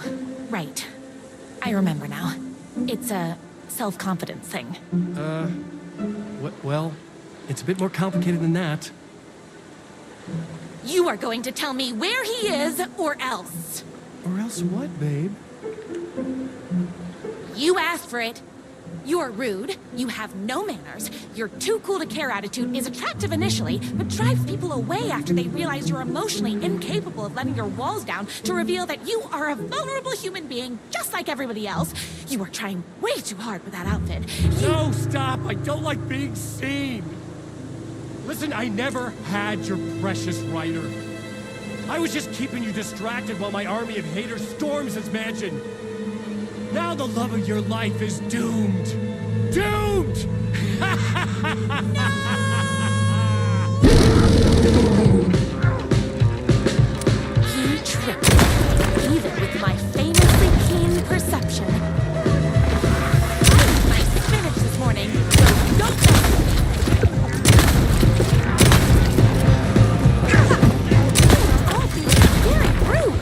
right. I remember now. It's a self-confidence thing. Well, it's a bit more complicated than that. You are going to tell me where he is, or else. Or else what, babe? You asked for it. You're rude, you have no manners, your too cool to care attitude is attractive initially, but drives people away after they realize you're emotionally incapable of letting your walls down to reveal that you are a vulnerable human being just like everybody else. You are trying way too hard with that outfit. No, stop! I don't like being seen! Listen, I never had your precious writer. I was just keeping you distracted while my army of haters storms his mansion. Now the love of your life is doomed! Doomed! He tricked me, even with my famously keen perception. I ate my spinach this morning, so don't mess with me. Oh, he's very rude.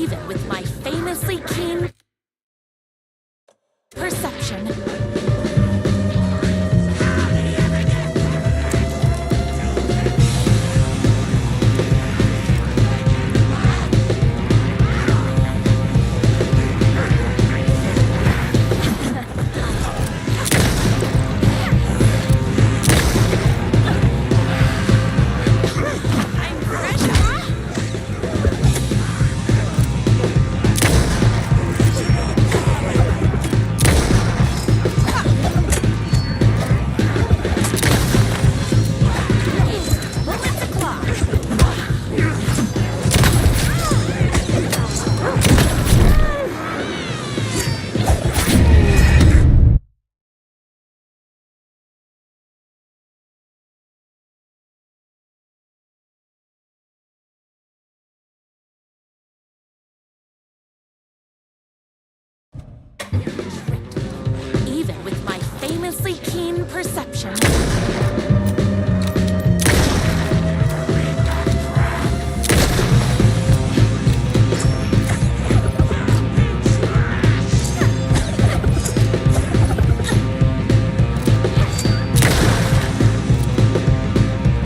Even with my famously keen perception. Even with my famously keen perception.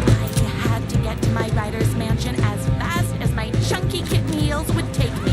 I had to get to my writer's mansion as fast as my chunky kitten heels would take me.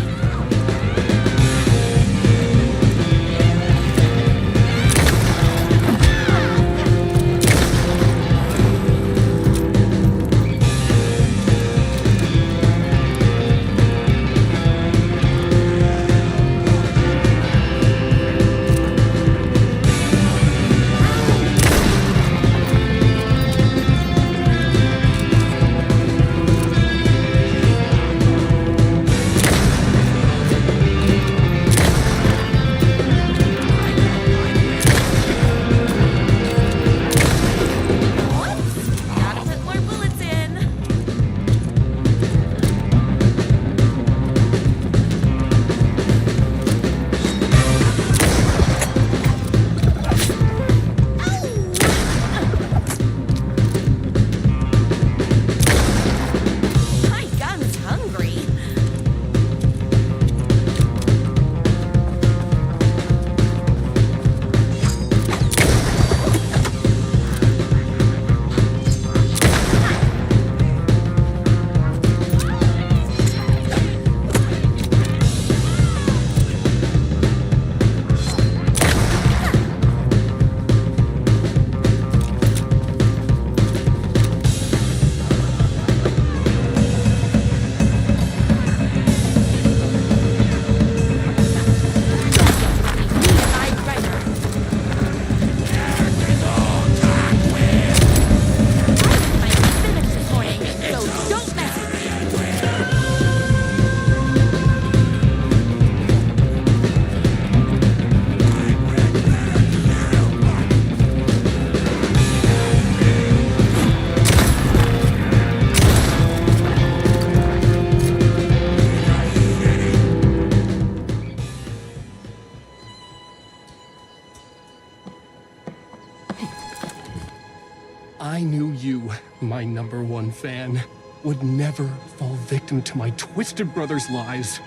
I knew you, my #1 fan, would never fall victim to my twisted brother's lies.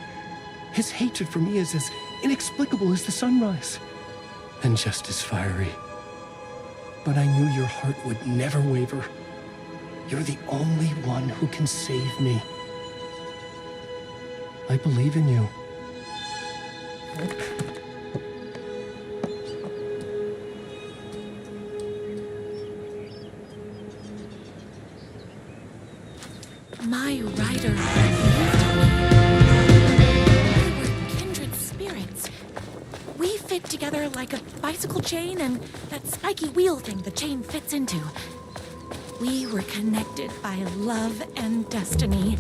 His hatred for me is as inexplicable as the sunrise, and just as fiery. But I knew your heart would never waver. You're the only one who can save me. I believe in you. My rider believed me. We were kindred spirits. We fit together like a bicycle chain and that spiky wheel thing the chain fits into. We were connected by love and destiny.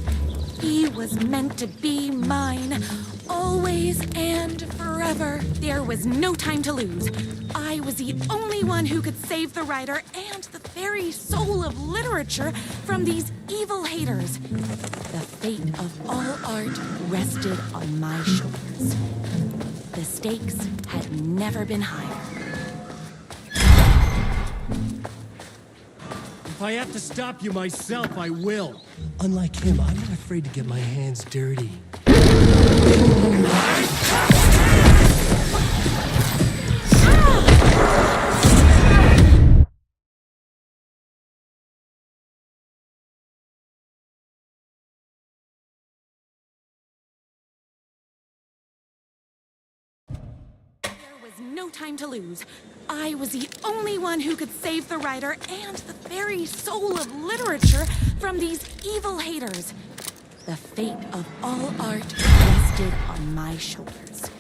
He was meant to be mine, always and forever. There was no time to lose. I was the only one who could save the writer and the very soul of literature from these evil haters. The fate of all art rested on my shoulders. The stakes had never been higher. If I have to stop you myself, I will. Unlike him, I'm not afraid to get my hands dirty. No time to lose. I was the only one who could save the writer and the very soul of literature from these evil haters. The fate of all art rested on my shoulders.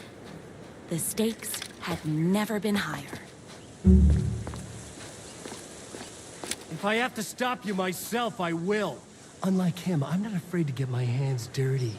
The stakes had never been higher. If I have to stop you myself, I will. Unlike him, I'm not afraid to get my hands dirty.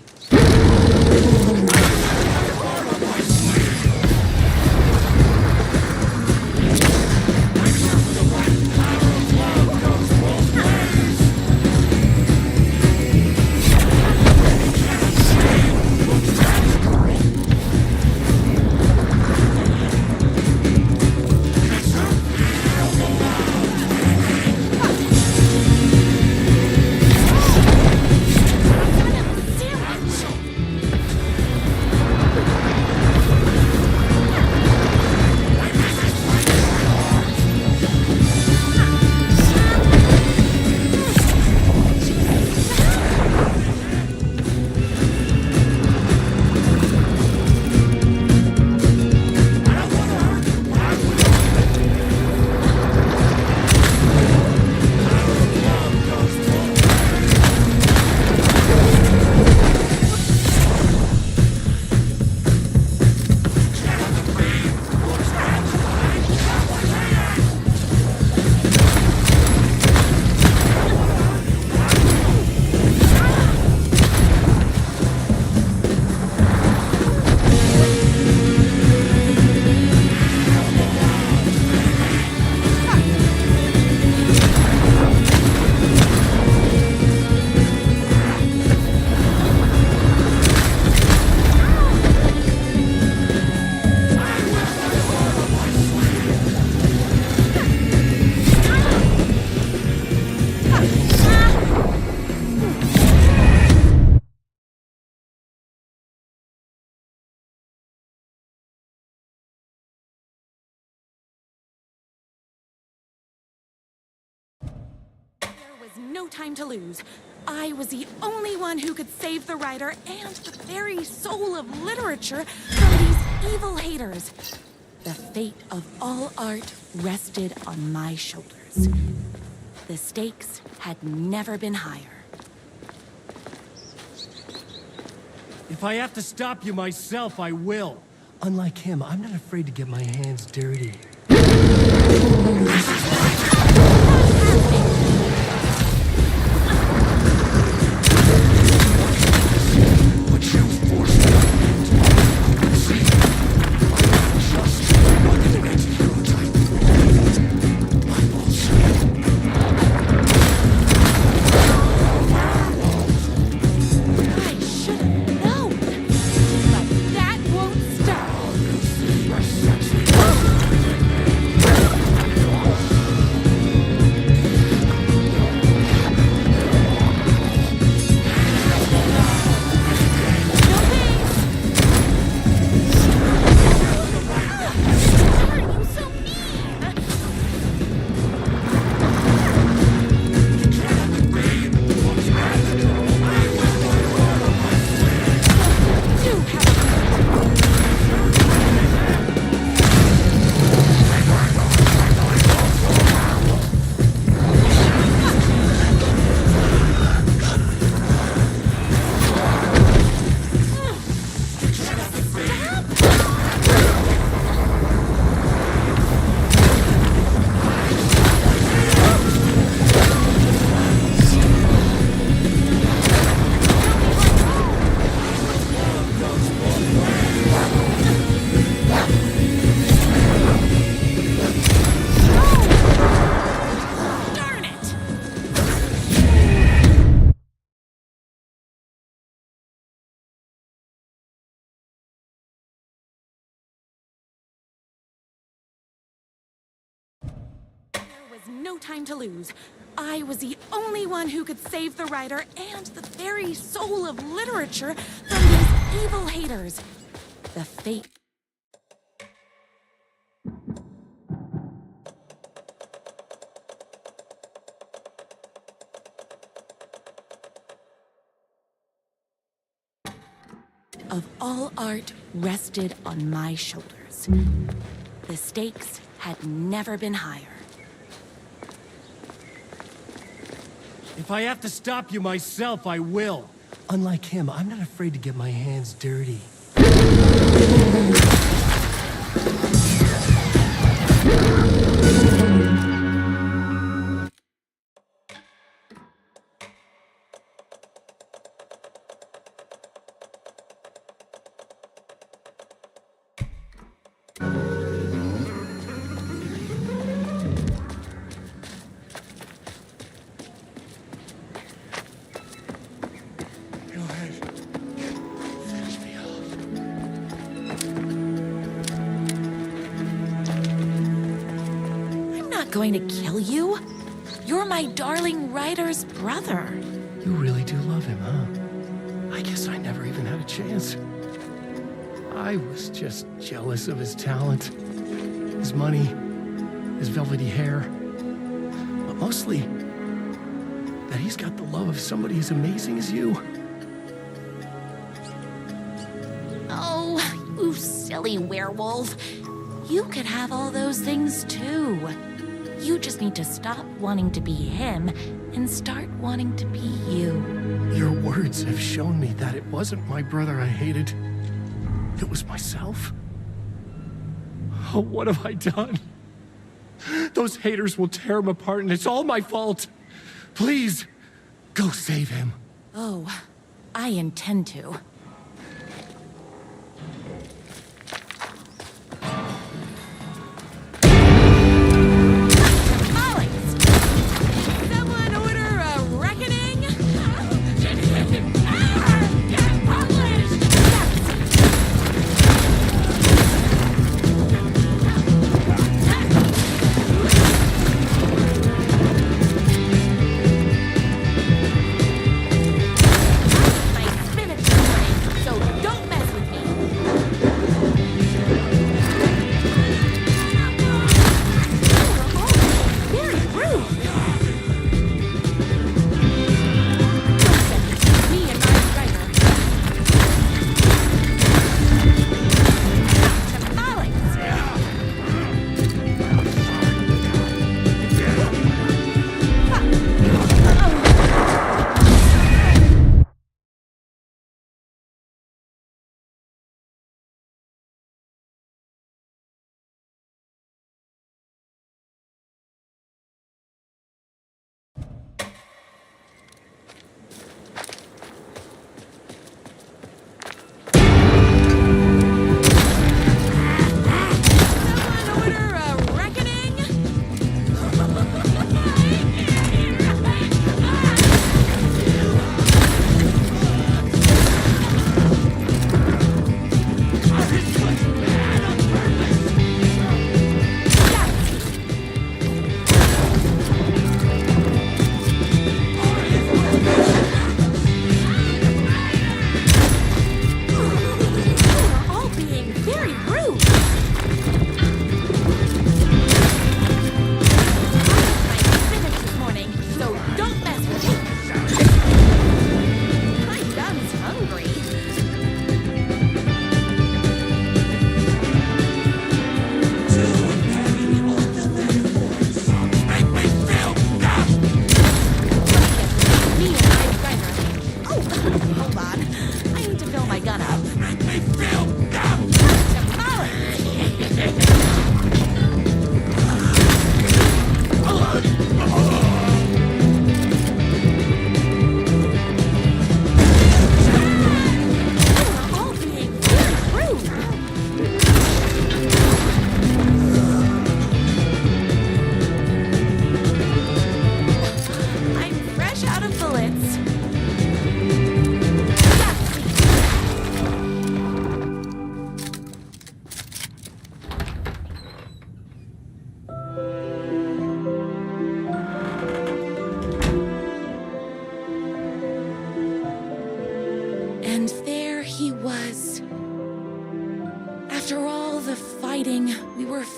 No time to lose. I was the only one who could save the writer and the very soul of literature from these evil haters. The fate of all art rested on my shoulders. The stakes had never been higher. If I have to stop you myself, I will. Unlike him, I'm not afraid to get my hands dirty. no time to lose. I was the only one who could save the writer and the very soul of literature from these evil haters. The fate... of all art rested on my shoulders. The stakes had never been higher. If I have to stop you myself, I will. Unlike him, I'm not afraid to get my hands dirty. Going to kill you? You're my darling writer's brother. You really do love him, huh? I guess I never even had a chance. I was just jealous of his talent, his money, his velvety hair. But mostly, that he's got the love of somebody as amazing as you. Oh, you silly werewolf. You could have all those things too. You just need to stop wanting to be him and start wanting to be you. Your words have shown me that it wasn't my brother I hated. It was myself. Oh, what have I done? Those haters will tear him apart, and it's all my fault. Please, go save him. Oh, I intend to.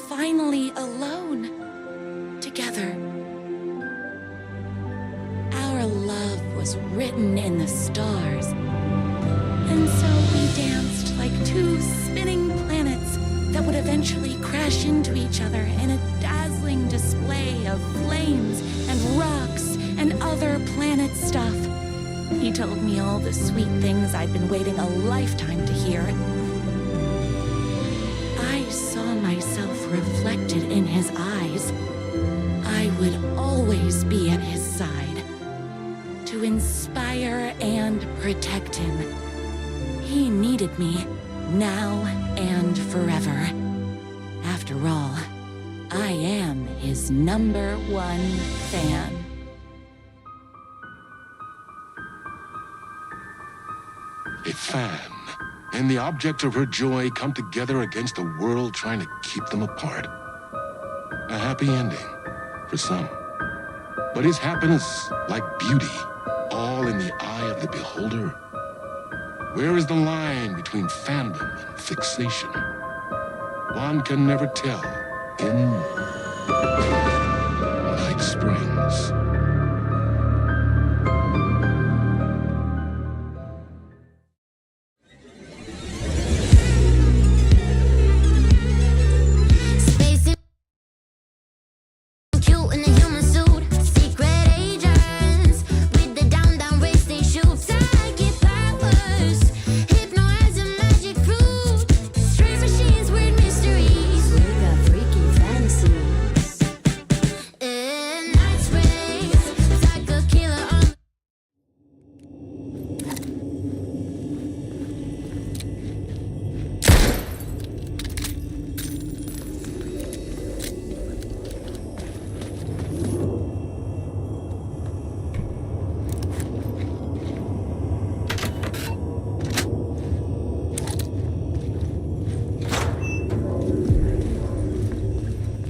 finally alone, together. Our love was written in the stars, and so we danced like two spinning planets that would eventually crash into each other in a dazzling display of flames and rocks and other planet stuff. He told me all the sweet things I'd been waiting a lifetime to hear. I saw myself reflected in his eyes. I would always be at his side, to inspire and protect him. He needed me, now and forever. After all, I am his #1 fan. A fan and the object of her joy come together against a world trying to keep them apart. A happy ending for some. But is happiness, like beauty, all in the eye of the beholder? Where is the line between fandom and fixation? One can never tell in Night Springs.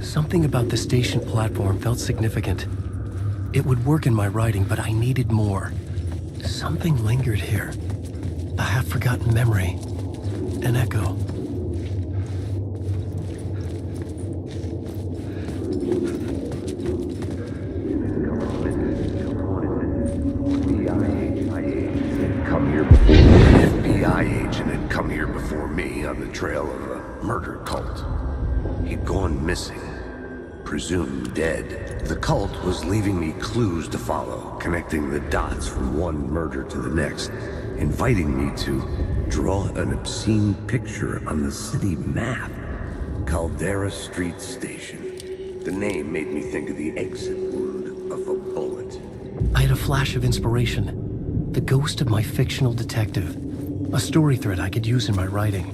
Something about the station platform felt significant. It would work in my writing, but I needed more. Something lingered here. A half-forgotten memory. An echo. Come here before an FBI agent had come here before me on the trail of a murder cult. He'd gone missing, presumed dead. The cult was leaving me clues to follow, connecting the dots from one murder to the next, inviting me to draw an obscene picture on the city map. Caldera Street Station. The name made me think of the exit wound of a bullet. I had a flash of inspiration. The ghost of my fictional detective. A story thread I could use in my writing.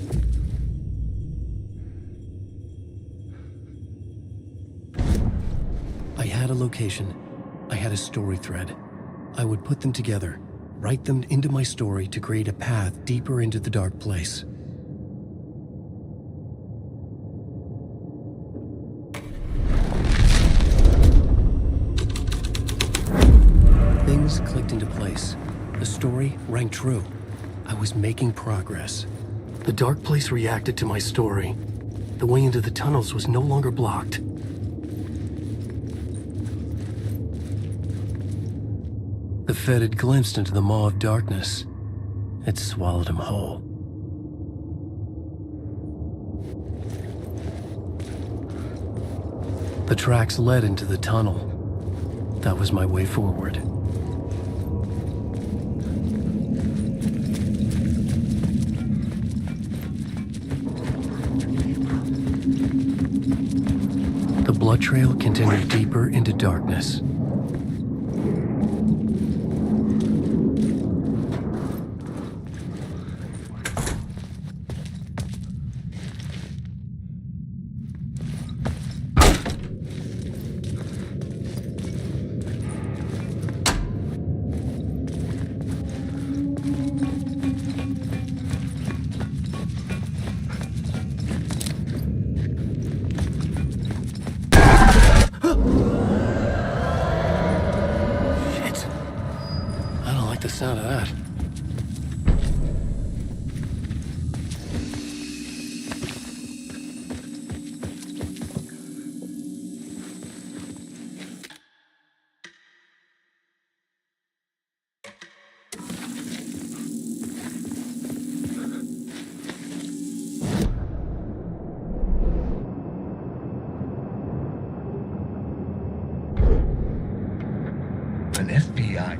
I had a location. I had a story thread. I would put them together, write them into my story to create a path deeper into the dark place. Things clicked into place. The story rang true. I was making progress. The dark place reacted to my story. The way into the tunnels was no longer blocked. The Fed had glimpsed into the maw of darkness. It swallowed him whole. The tracks led into the tunnel. That was my way forward. The blood trail continued deeper into darkness. The sound of that. FBI.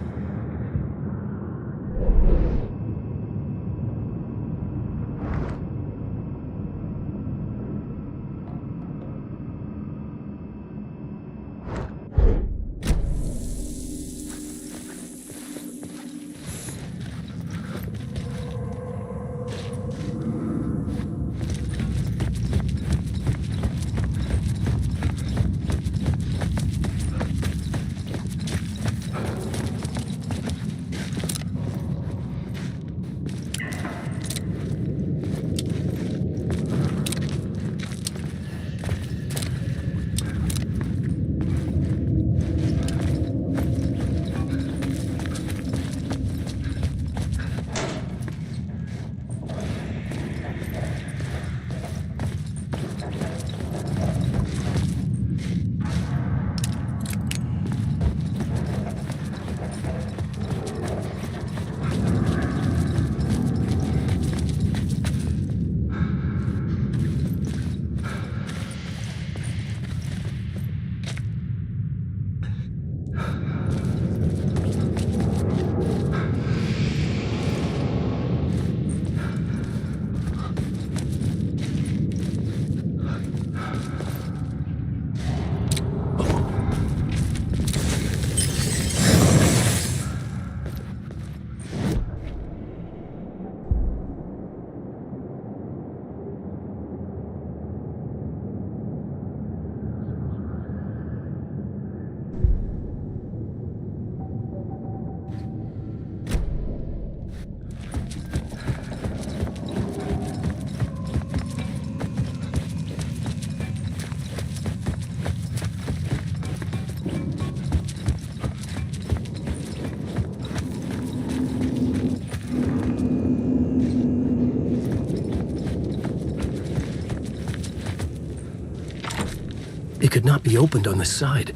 It could not be opened on the side.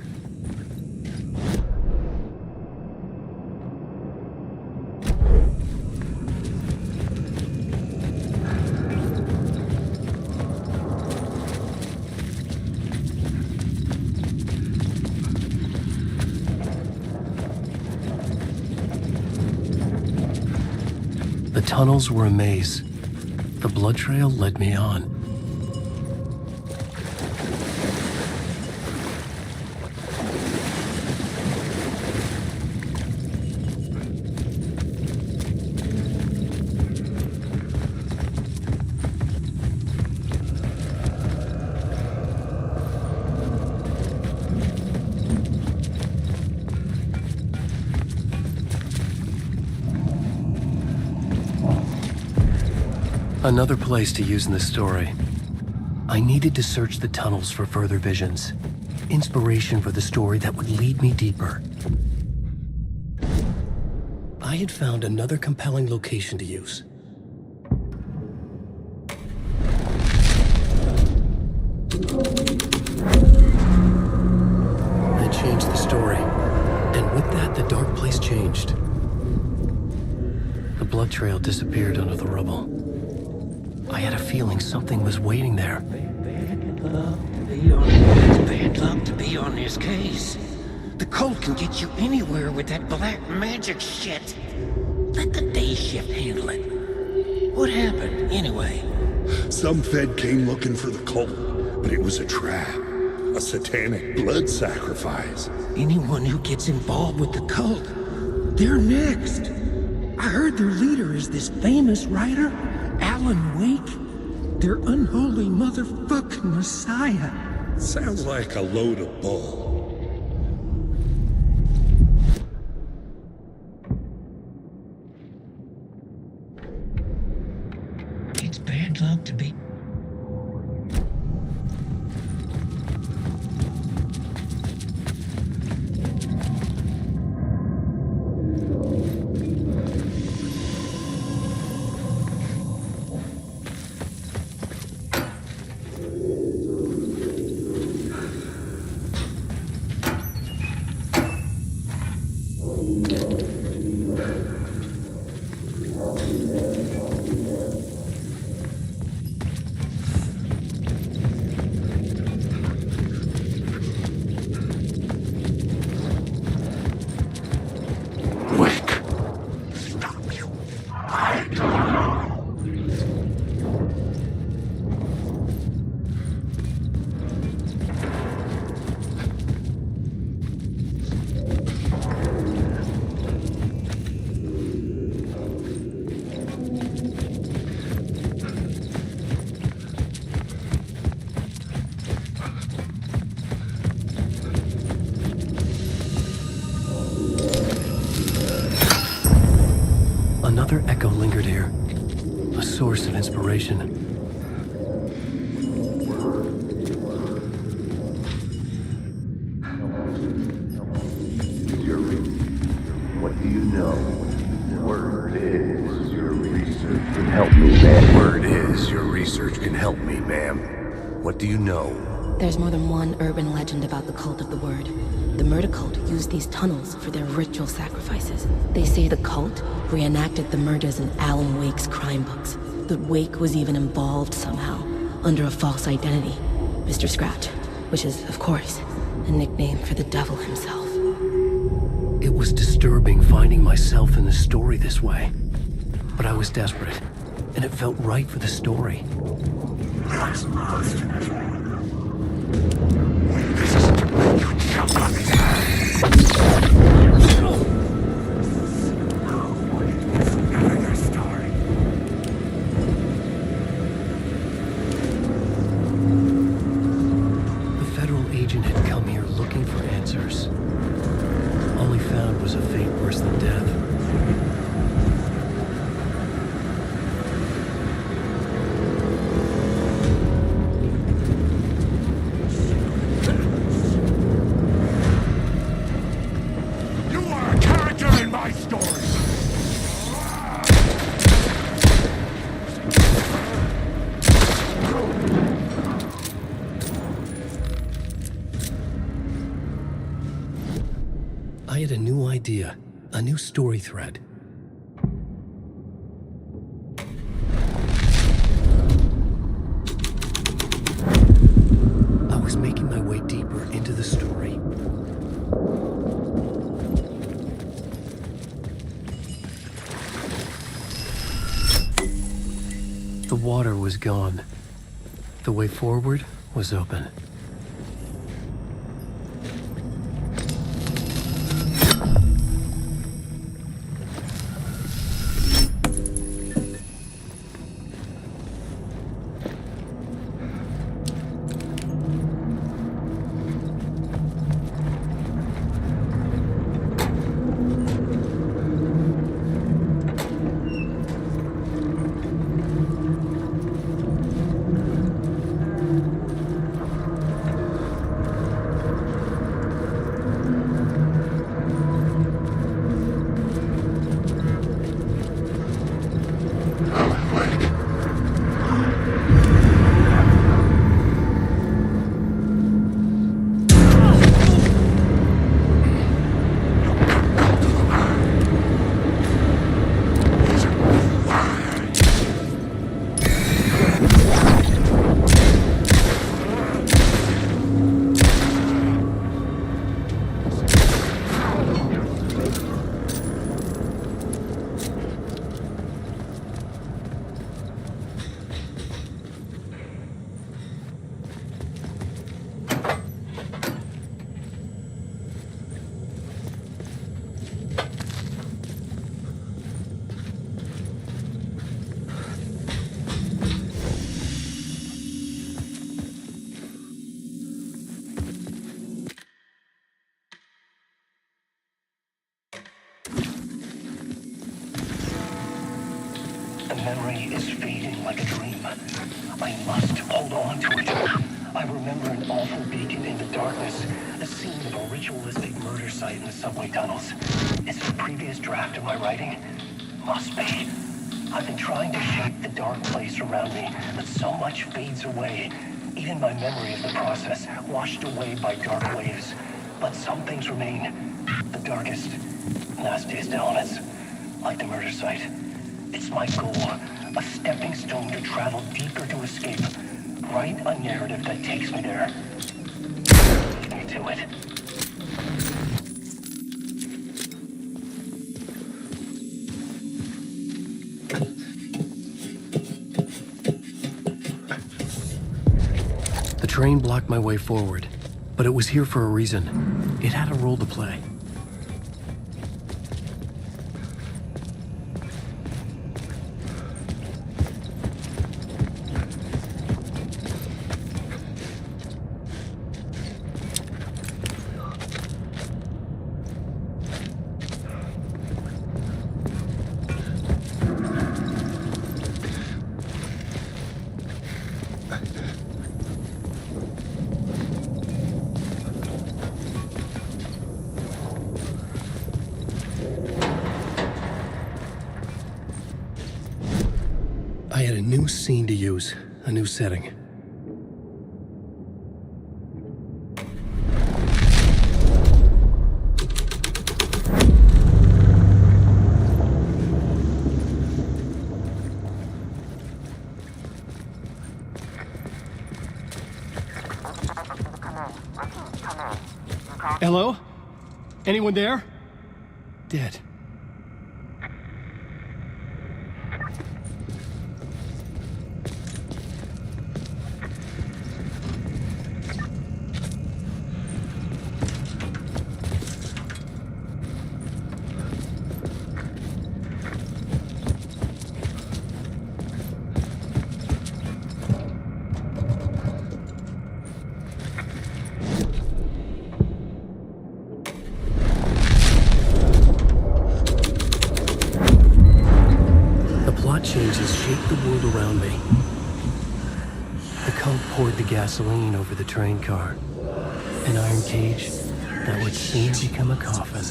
The tunnels were a maze. The blood trail led me on. Another place to use in the story. I needed to search the tunnels for further visions. Inspiration for the story that would lead me deeper. I had found another compelling location to use. I changed the story, and with that, the dark place changed. The blood trail disappeared under the rubble. I had a feeling something was waiting there. It's bad luck to be on this case. The cult can get you anywhere with that black magic shit. Let the day shift handle it. What happened, anyway? Some Fed came looking for the cult, but it was a trap. A satanic blood sacrifice. Anyone who gets involved with the cult, they're next. I heard their leader is this famous writer, Alan Wake. Their unholy motherfucking messiah. Sounds like a load of bull. It's bad luck to be... Another echo lingered here, a source of inspiration. What do you know? Word is your research can help me, ma'am. Word is your research can help me, ma'am. What do you know? There's more than one urban legend about the cult of the Word. The murder cult used these tunnels for their ritual sacrifices. They say the cult reenacted the murders in Alan Wake's crime books. That Wake was even involved somehow, under a false identity, Mr. Scratch, which is, of course, a nickname for the devil himself. It was disturbing finding myself in the story this way. But I was desperate, and it felt right for the story. The federal agent had come here looking for answers. All he found was a fate worse than death. You are a character in my story! I had a new idea, a new story thread. I was making my way deeper into the story. The water was gone. The way forward was open. The memory is fading like a dream. I must hold on to it. I remember an awful beacon in the darkness, the scene of a ritualistic murder site in the subway tunnels. Is it a previous draft of my writing? Must be. I've been trying to shape the dark place around me, but so much fades away. Even my memory of the process, washed away by dark waves. But some things remain. The darkest, nastiest elements, like the murder site. It's my goal, a stepping stone to travel deeper to escape. Write a narrative that takes me there. Lead me to it. The train blocked my way forward, but it was here for a reason. It had a role to play. new scene to use, a new setting. Hello? Anyone there? Dead. Changes shaped the world around me. The cult poured the gasoline over the train car. An iron cage that would soon become a coffin.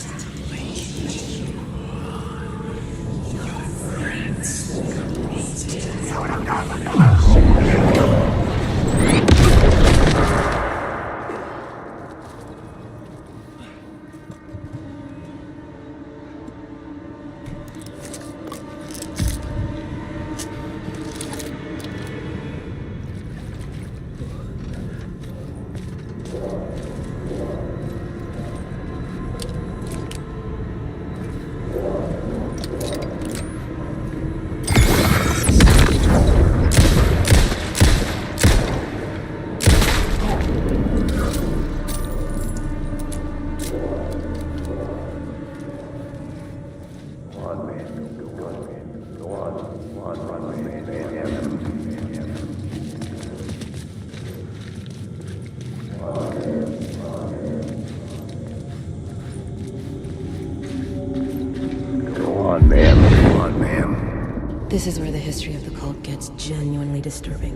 This is where the history of the cult gets genuinely disturbing.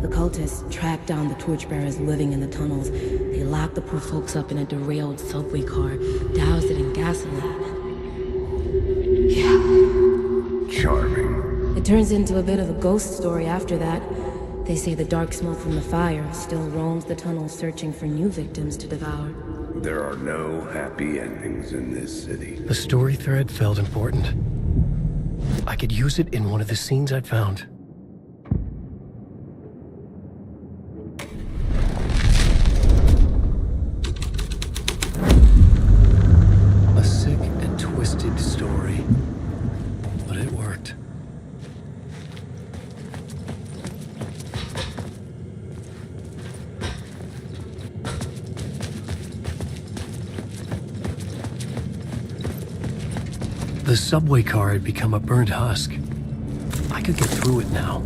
The cultists tracked down the torchbearers living in the tunnels. They locked the poor folks up in a derailed subway car, doused it in gasoline. Yeah. Charming. It turns into a bit of a ghost story after that. They say the dark smoke from the fire still roams the tunnels searching for new victims to devour. There are no happy endings in this city. The story thread felt important. I could use it in one of the scenes I'd found. A sick and twisted story, but it worked. The subway car had become a burnt husk. I could get through it now.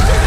Get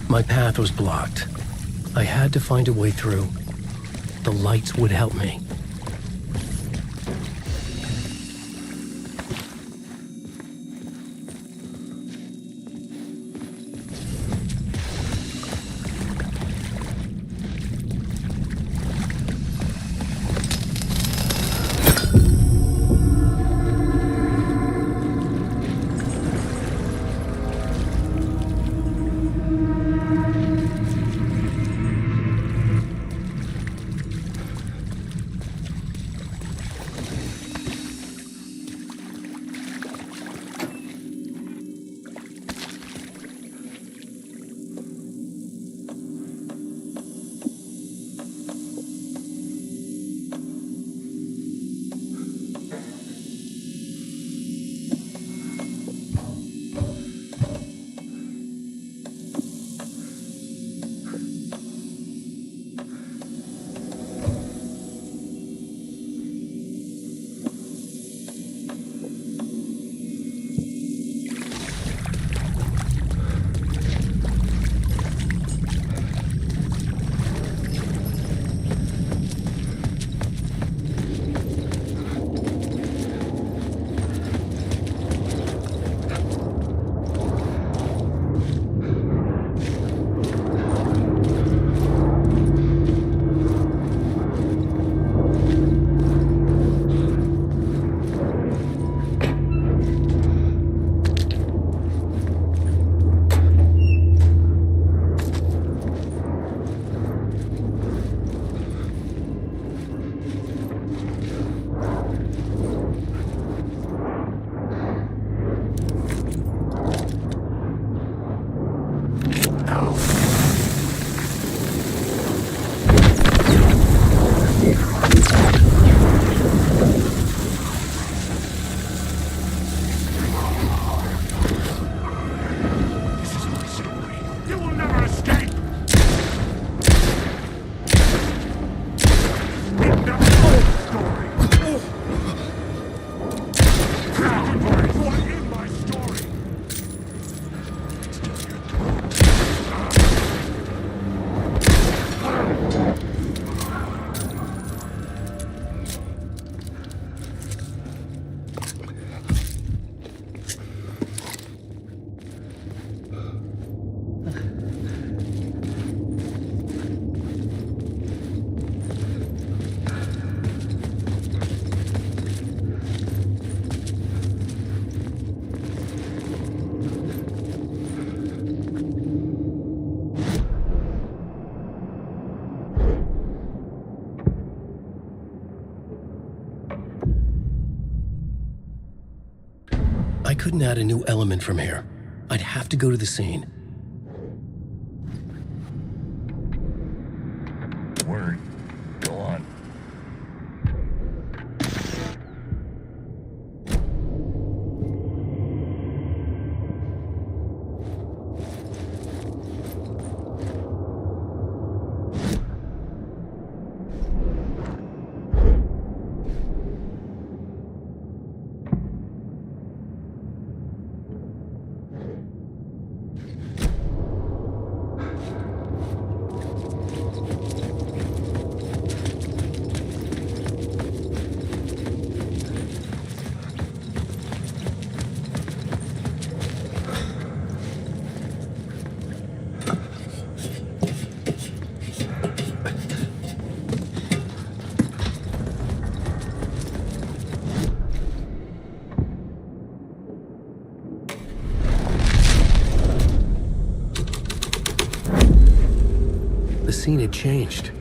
My path was blocked. I had to find a way through. The lights would help me. I couldn't add a new element from here. I'd have to go to the scene. Word. Go on. The scene had changed.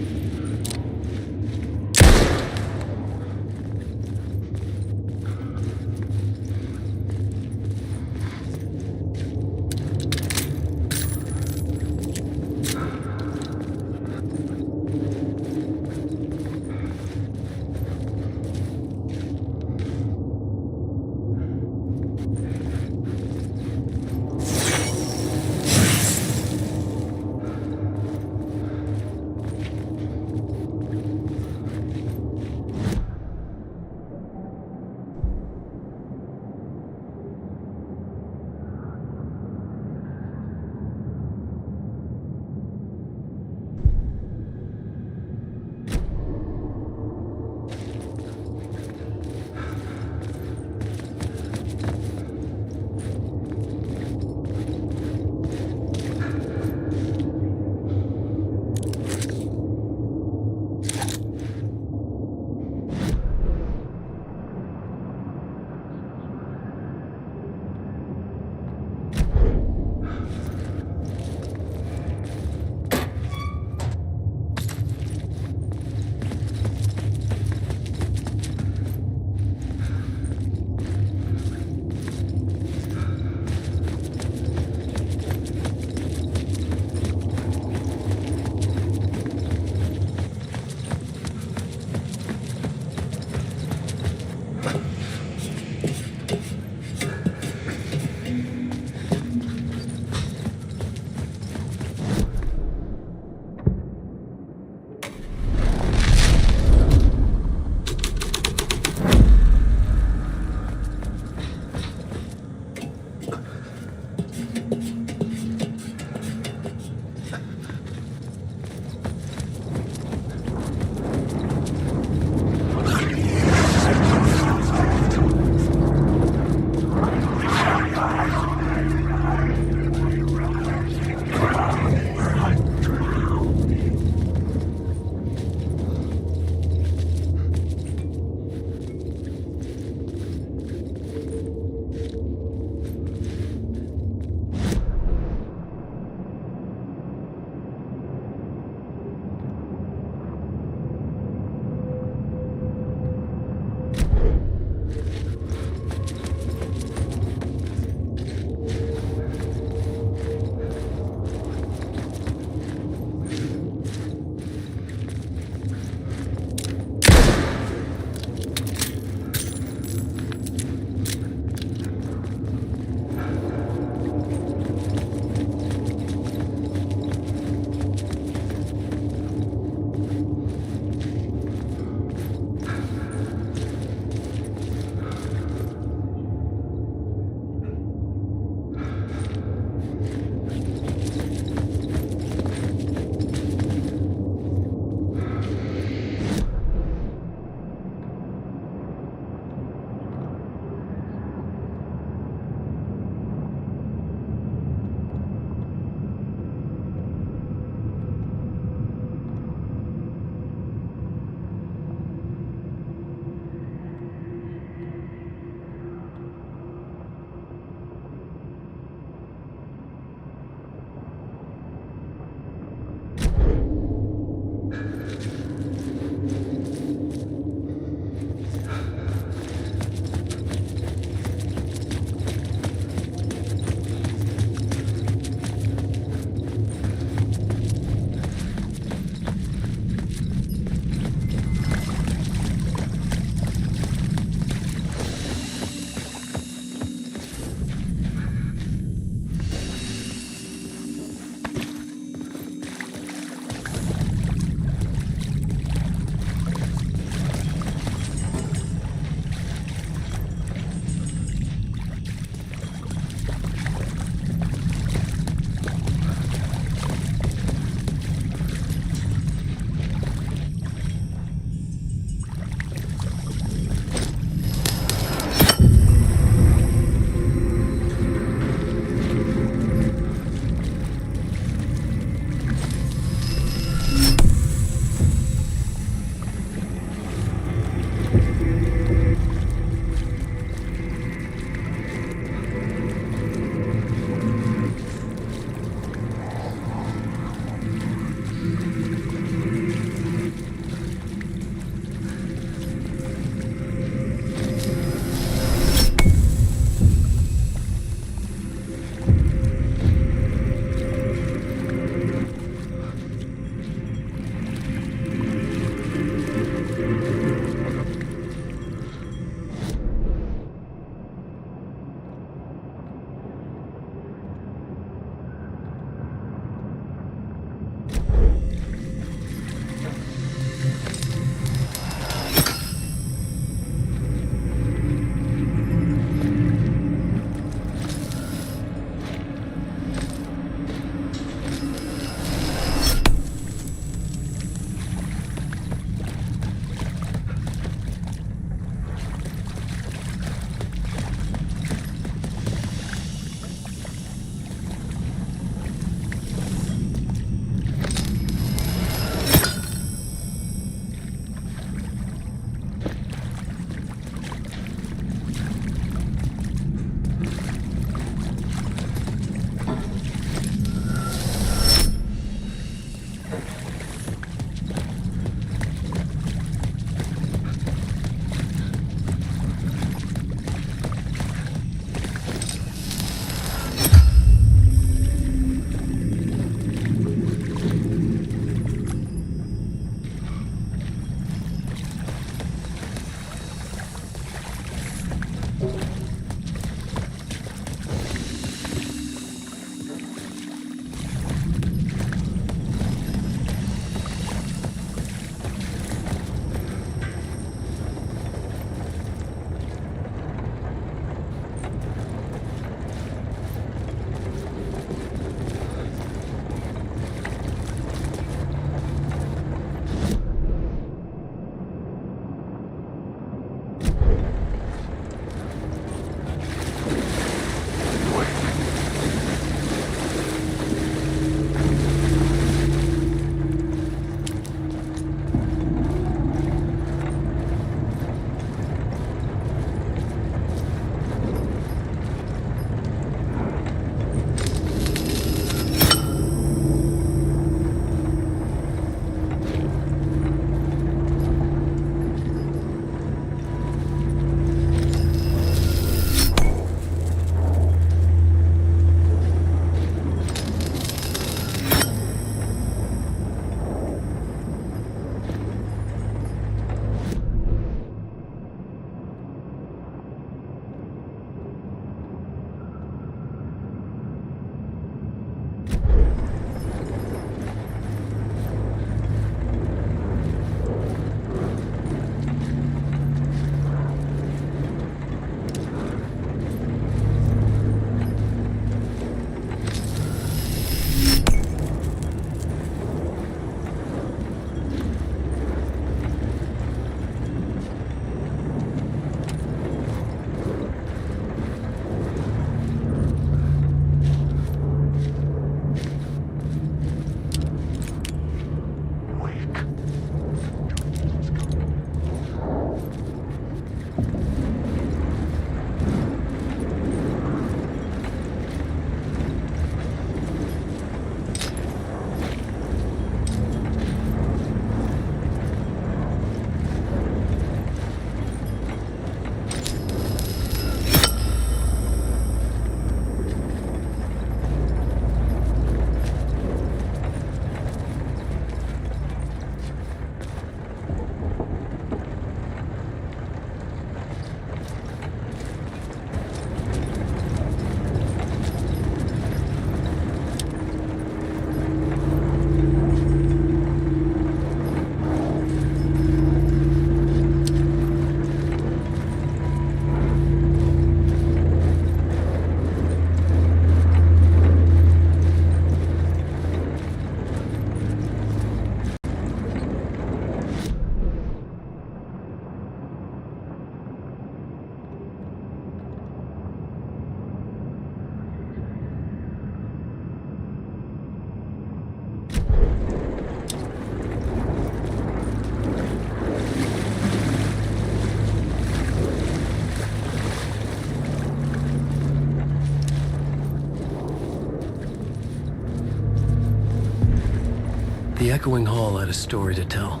echoing hall had a story to tell.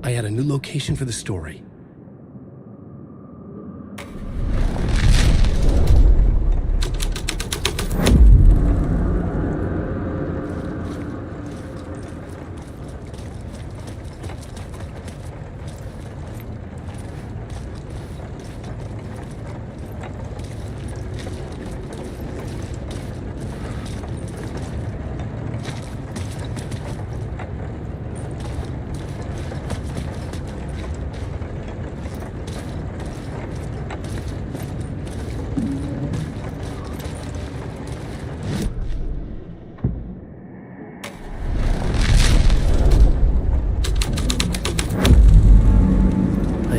I had a new location for the story.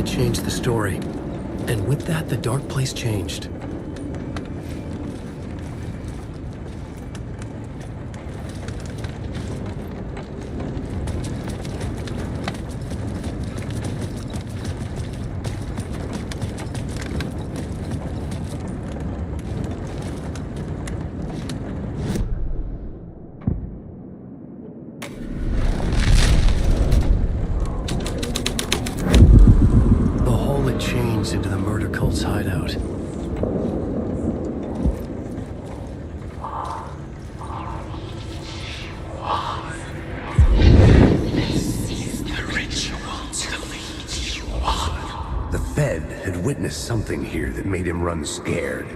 Changed the story. And with that, the dark place changed. Into the murder cult's hideout. The Fed had witnessed something here that made him run scared.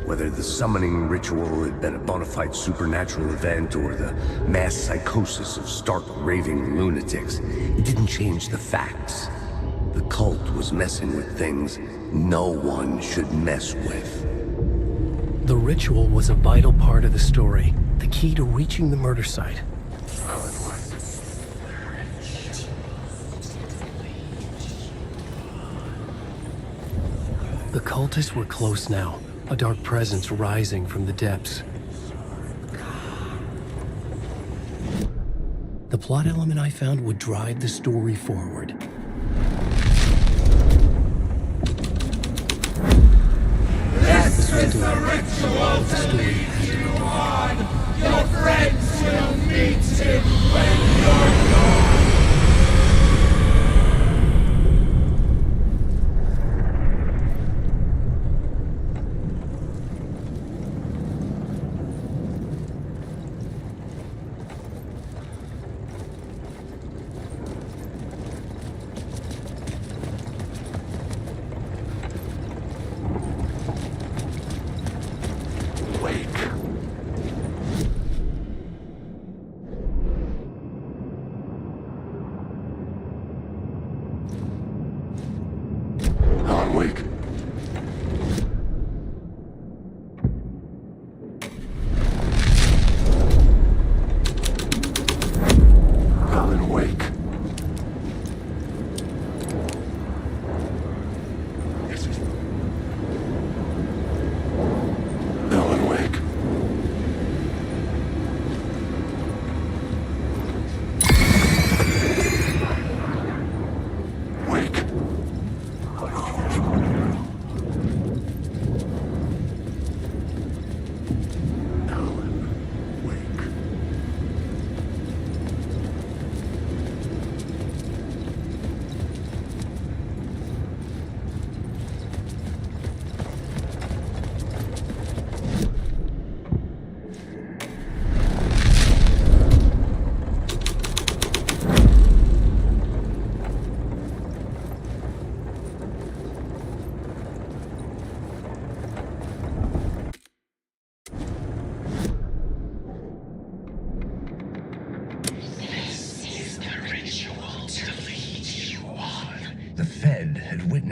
Whether the summoning ritual had been a bona fide supernatural event or the mass psychosis of stark raving lunatics, it didn't change the facts. The cult was messing with things no one should mess with. The ritual was a vital part of the story, the key to reaching the murder site. The cultists were close now, a dark presence rising from the depths. The plot element I found would drive the story forward. This is the ritual to lead you on. Your friends will meet him when you're gone.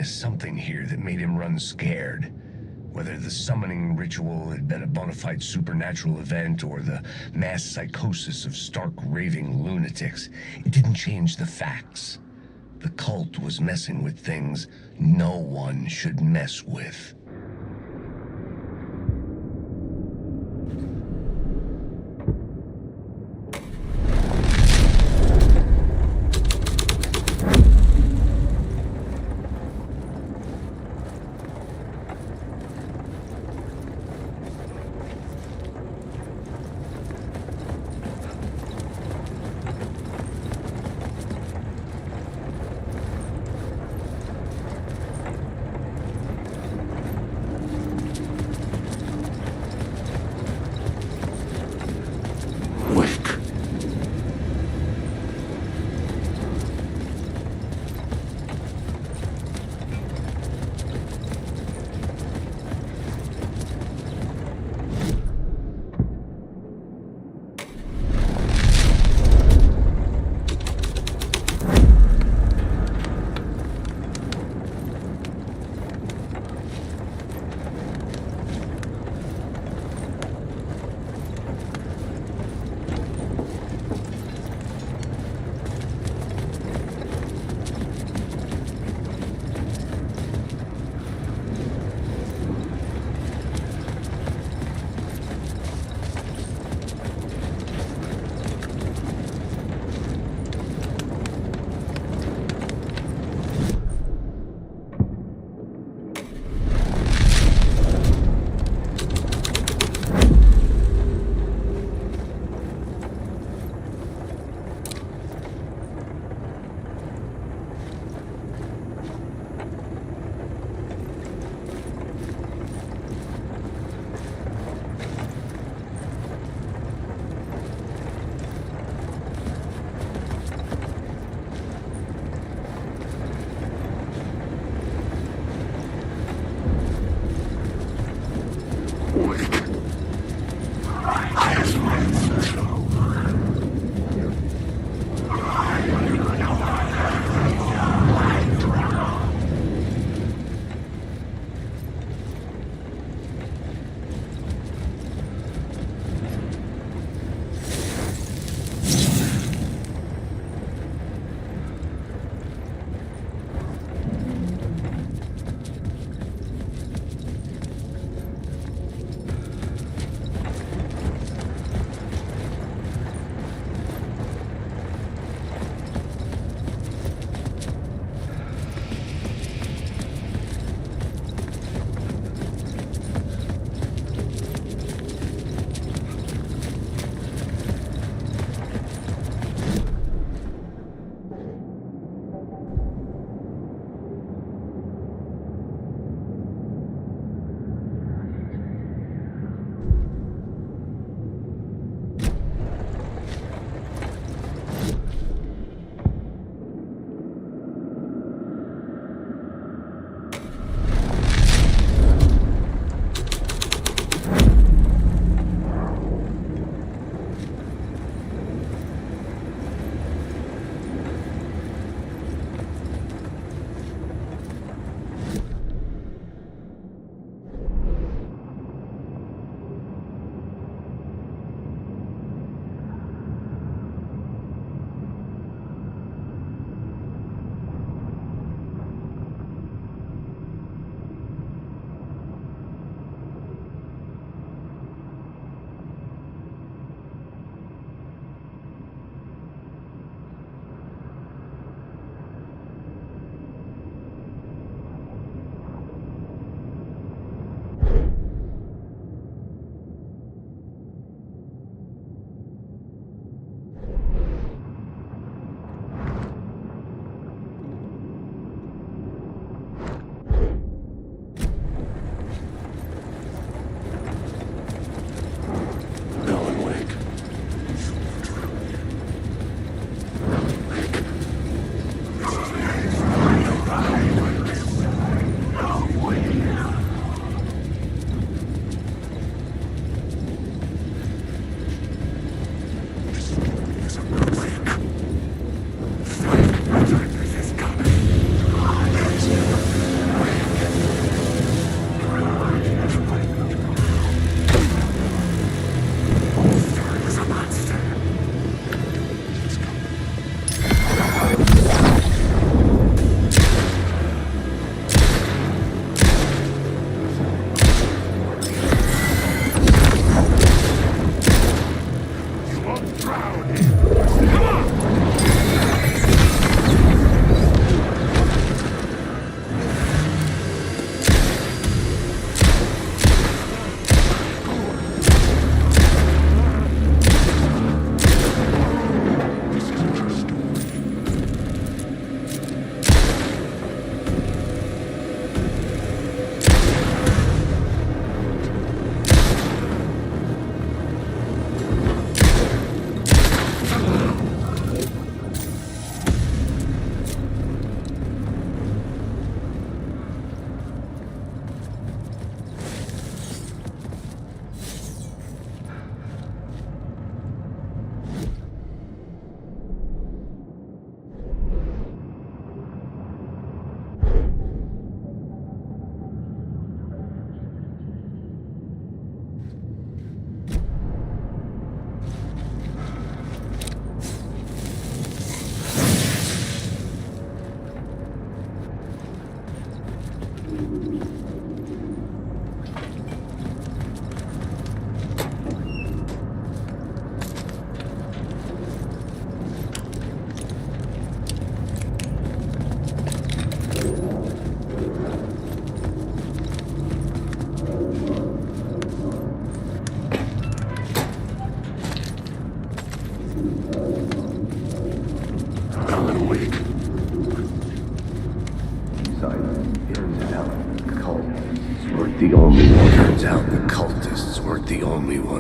was something here that made him run scared. Whether the summoning ritual had been a bona fide supernatural event or the mass psychosis of stark raving lunatics, it didn't change the facts. The cult was messing with things no one should mess with.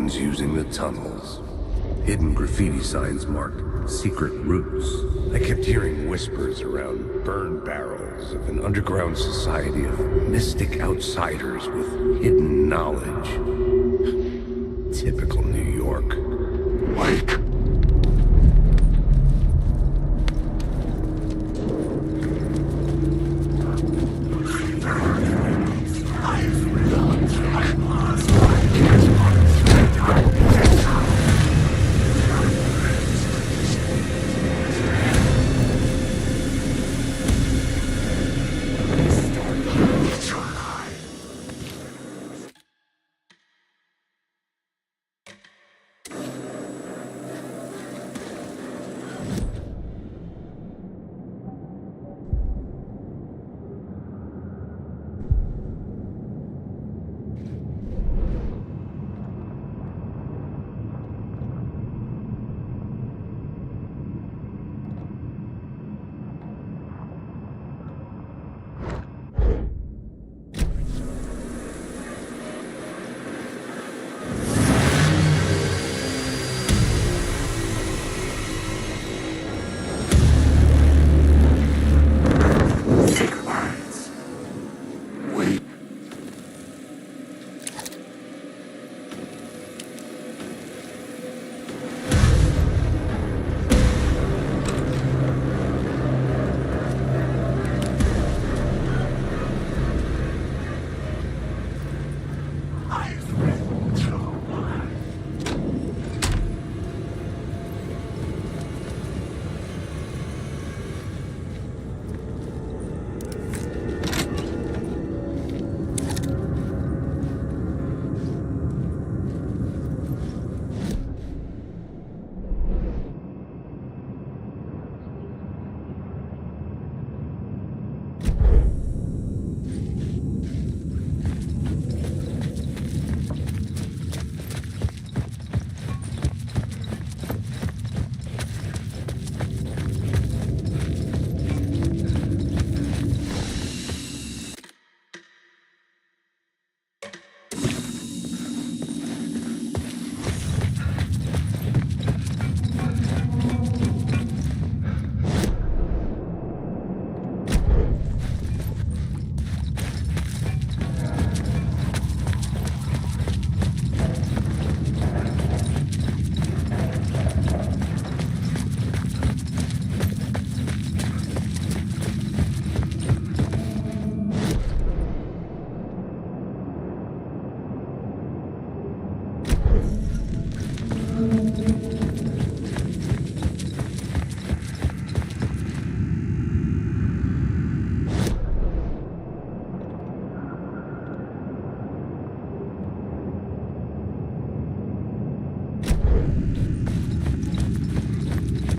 ones using the tunnels. Hidden graffiti signs marked secret routes. I kept hearing whispers around burn barrels of an underground society of mystic outsiders with hidden knowledge. Typical New York. Wake.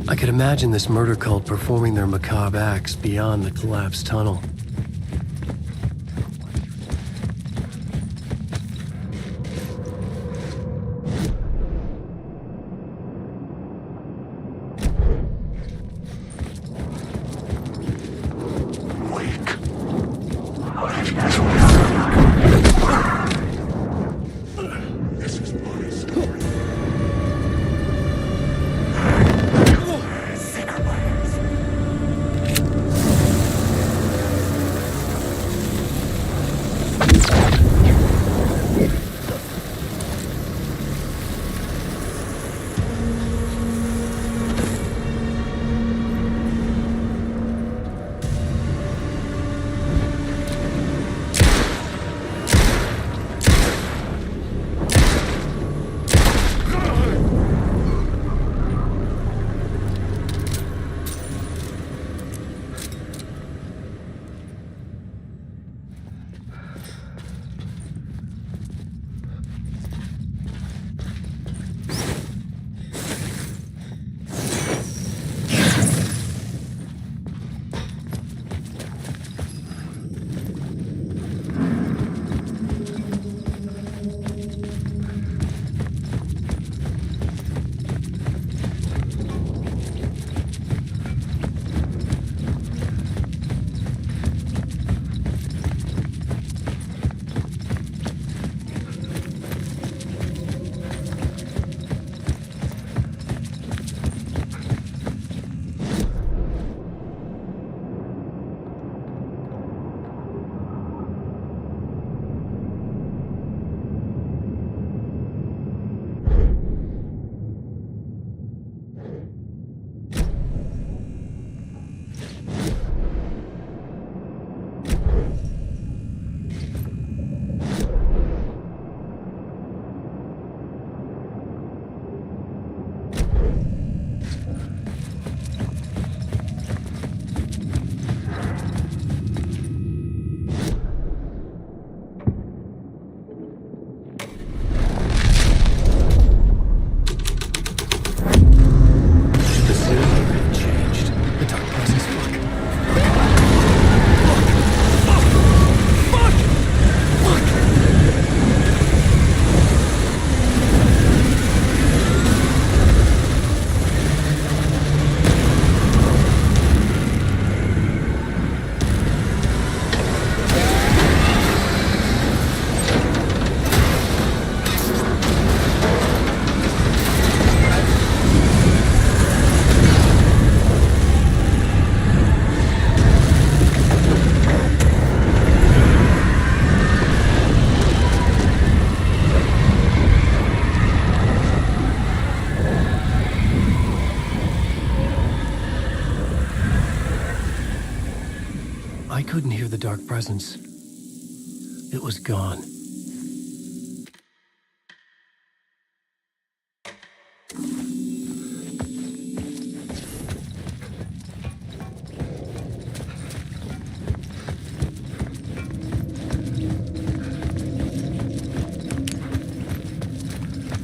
I could imagine this murder cult performing their macabre acts beyond the collapsed tunnel. couldn't hear the dark presence. It was gone.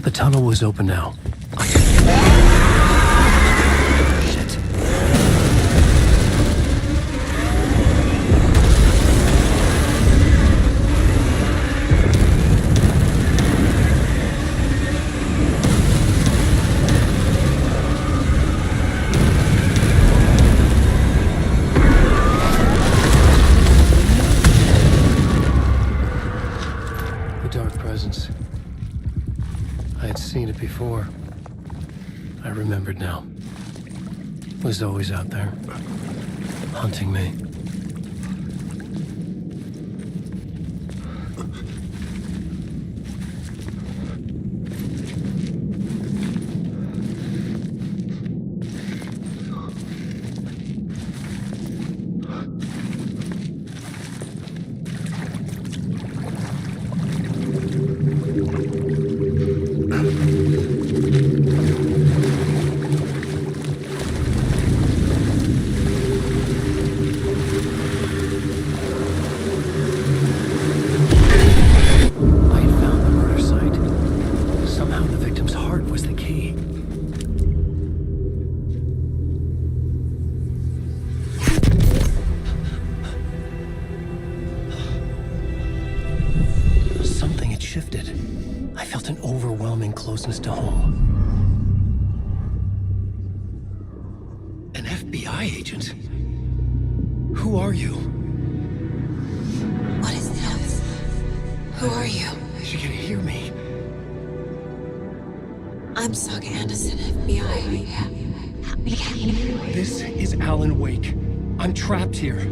The tunnel was open now. Shit. The dark presence. I had seen it before. I remembered now. It was always out there, hunting me. I felt an overwhelming closeness to home. An FBI agent? Who are you? What is this? Who are you? She can hear me. I'm Saga Anderson, FBI. Help me get you. This is Alan Wake. I'm trapped here.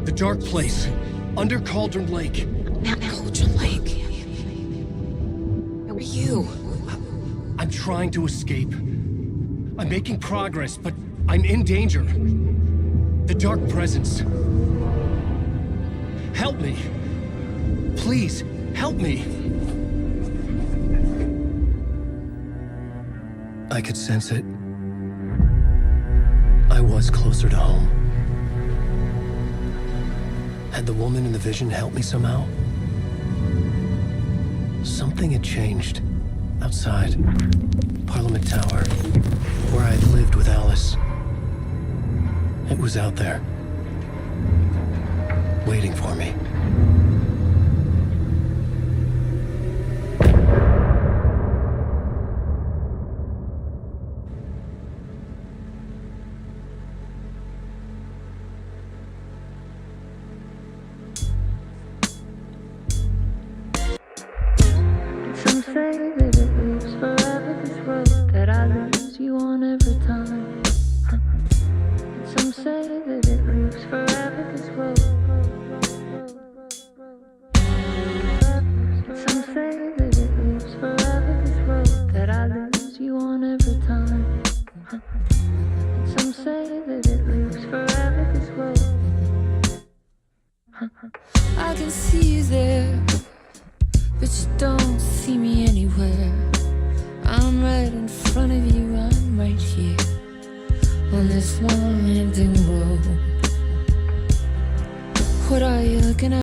The dark place. Under Cauldron Lake. Not Cauldron Lake. Who are you? I'm trying to escape. I'm making progress, but I'm in danger. The dark presence. Help me. Please, help me. I could sense it. I was closer to home. Had the woman in the vision helped me somehow? Something had changed. Outside. Parliament Tower. Where I'd lived with Alice. It was out there. Waiting for me. Some say that it lives forever, this road that I lose you on every time. Some say that it lives forever, this road. Some say that it lives forever, this road that I lose you on every time. Some say that it lives forever, this road. I can see you there, but you don't see me anywhere. I'm right in front of you, I'm right here on this winding road. What are you looking at?